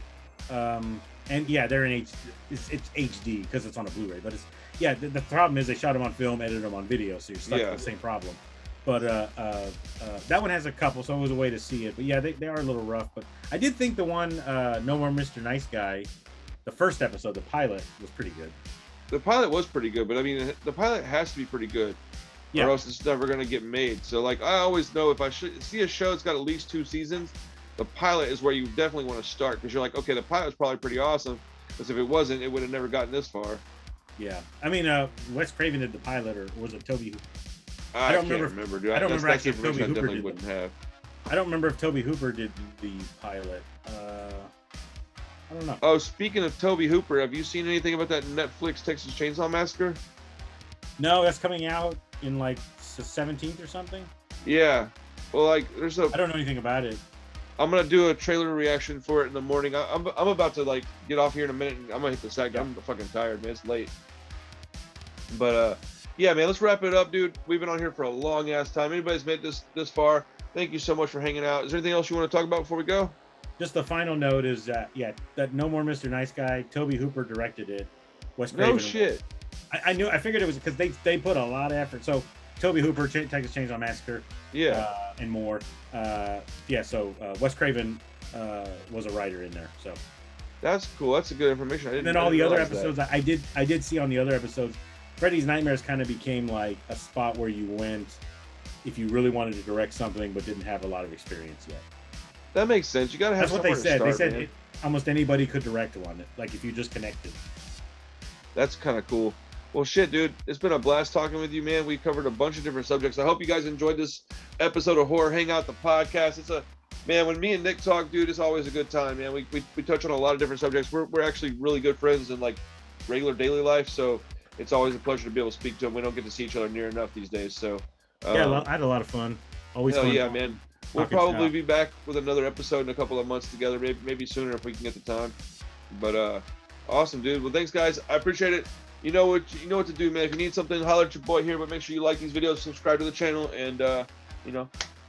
And yeah, they're in it's HD because it's on a Blu-ray. But the problem is they shot them on film, edited them on video, so you're stuck with the same problem. But that one has a couple, so it was a way to see it. But yeah, they are a little rough. But I did think the one No More Mr. Nice Guy, the first episode, the pilot, was pretty good. The pilot was pretty good, but I mean, the pilot has to be pretty good, or else it's never gonna get made. So like, I always know if I see a show that's got at least 2 seasons, the pilot is where you definitely want to start, because you're like, okay, the pilot's probably pretty awesome, because if it wasn't, it would have never gotten this far. Yeah, I mean, Wes Craven did the pilot, or was it Toby? I can't remember, dude. I don't remember actually if Toby Hooper definitely did wouldn't have. I don't remember if Toby Hooper did the pilot. I don't know. Oh, speaking of Toby Hooper, have you seen anything about that Netflix Texas Chainsaw Massacre? No, that's coming out in like the 17th or something. Yeah. Well, like, I don't know anything about it. I'm gonna do a trailer reaction for it in the morning. I'm about to like get off here in a minute, and I'm gonna hit the sack. I'm fucking tired, man. It's late. But yeah, man, let's wrap it up, dude. We've been on here for a long ass time. Anybody's made this far, thank you so much for hanging out. Is there anything else you want to talk about before we go? just the final note is that that No More Mr. Nice Guy. Toby Hooper directed it. Wes Craven. No shit. I figured it was because they put a lot of effort. So Toby Hooper, Texas Chainsaw Massacre, and more. So Wes Craven was a writer in there. So that's cool. That's a good information. And then all the other episodes I did see on the other episodes, Freddy's Nightmares kind of became like a spot where you went if you really wanted to direct something but didn't have a lot of experience yet. That makes sense. You gotta have. That's what they said. They said almost anybody could direct one. Like if you just connected. That's kind of cool. Well, shit, dude, it's been a blast talking with you, man. We covered a bunch of different subjects. I hope you guys enjoyed this episode of Horror Hangout, the podcast. It's when me and Nick talk, dude, it's always a good time, man. We touch on a lot of different subjects. We're actually really good friends in like regular daily life, so it's always a pleasure to be able to speak to them. We don't get to see each other near enough these days, so I had a lot of fun. Always fun. Yeah, man. We'll probably be back with another episode in a couple of months together, maybe sooner if we can get the time. But awesome, dude. Well, thanks, guys. I appreciate it. You know what to do, man. If you need something, holler at your boy here. But make sure you like these videos, subscribe to the channel, and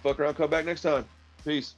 fuck around, come back next time. Peace.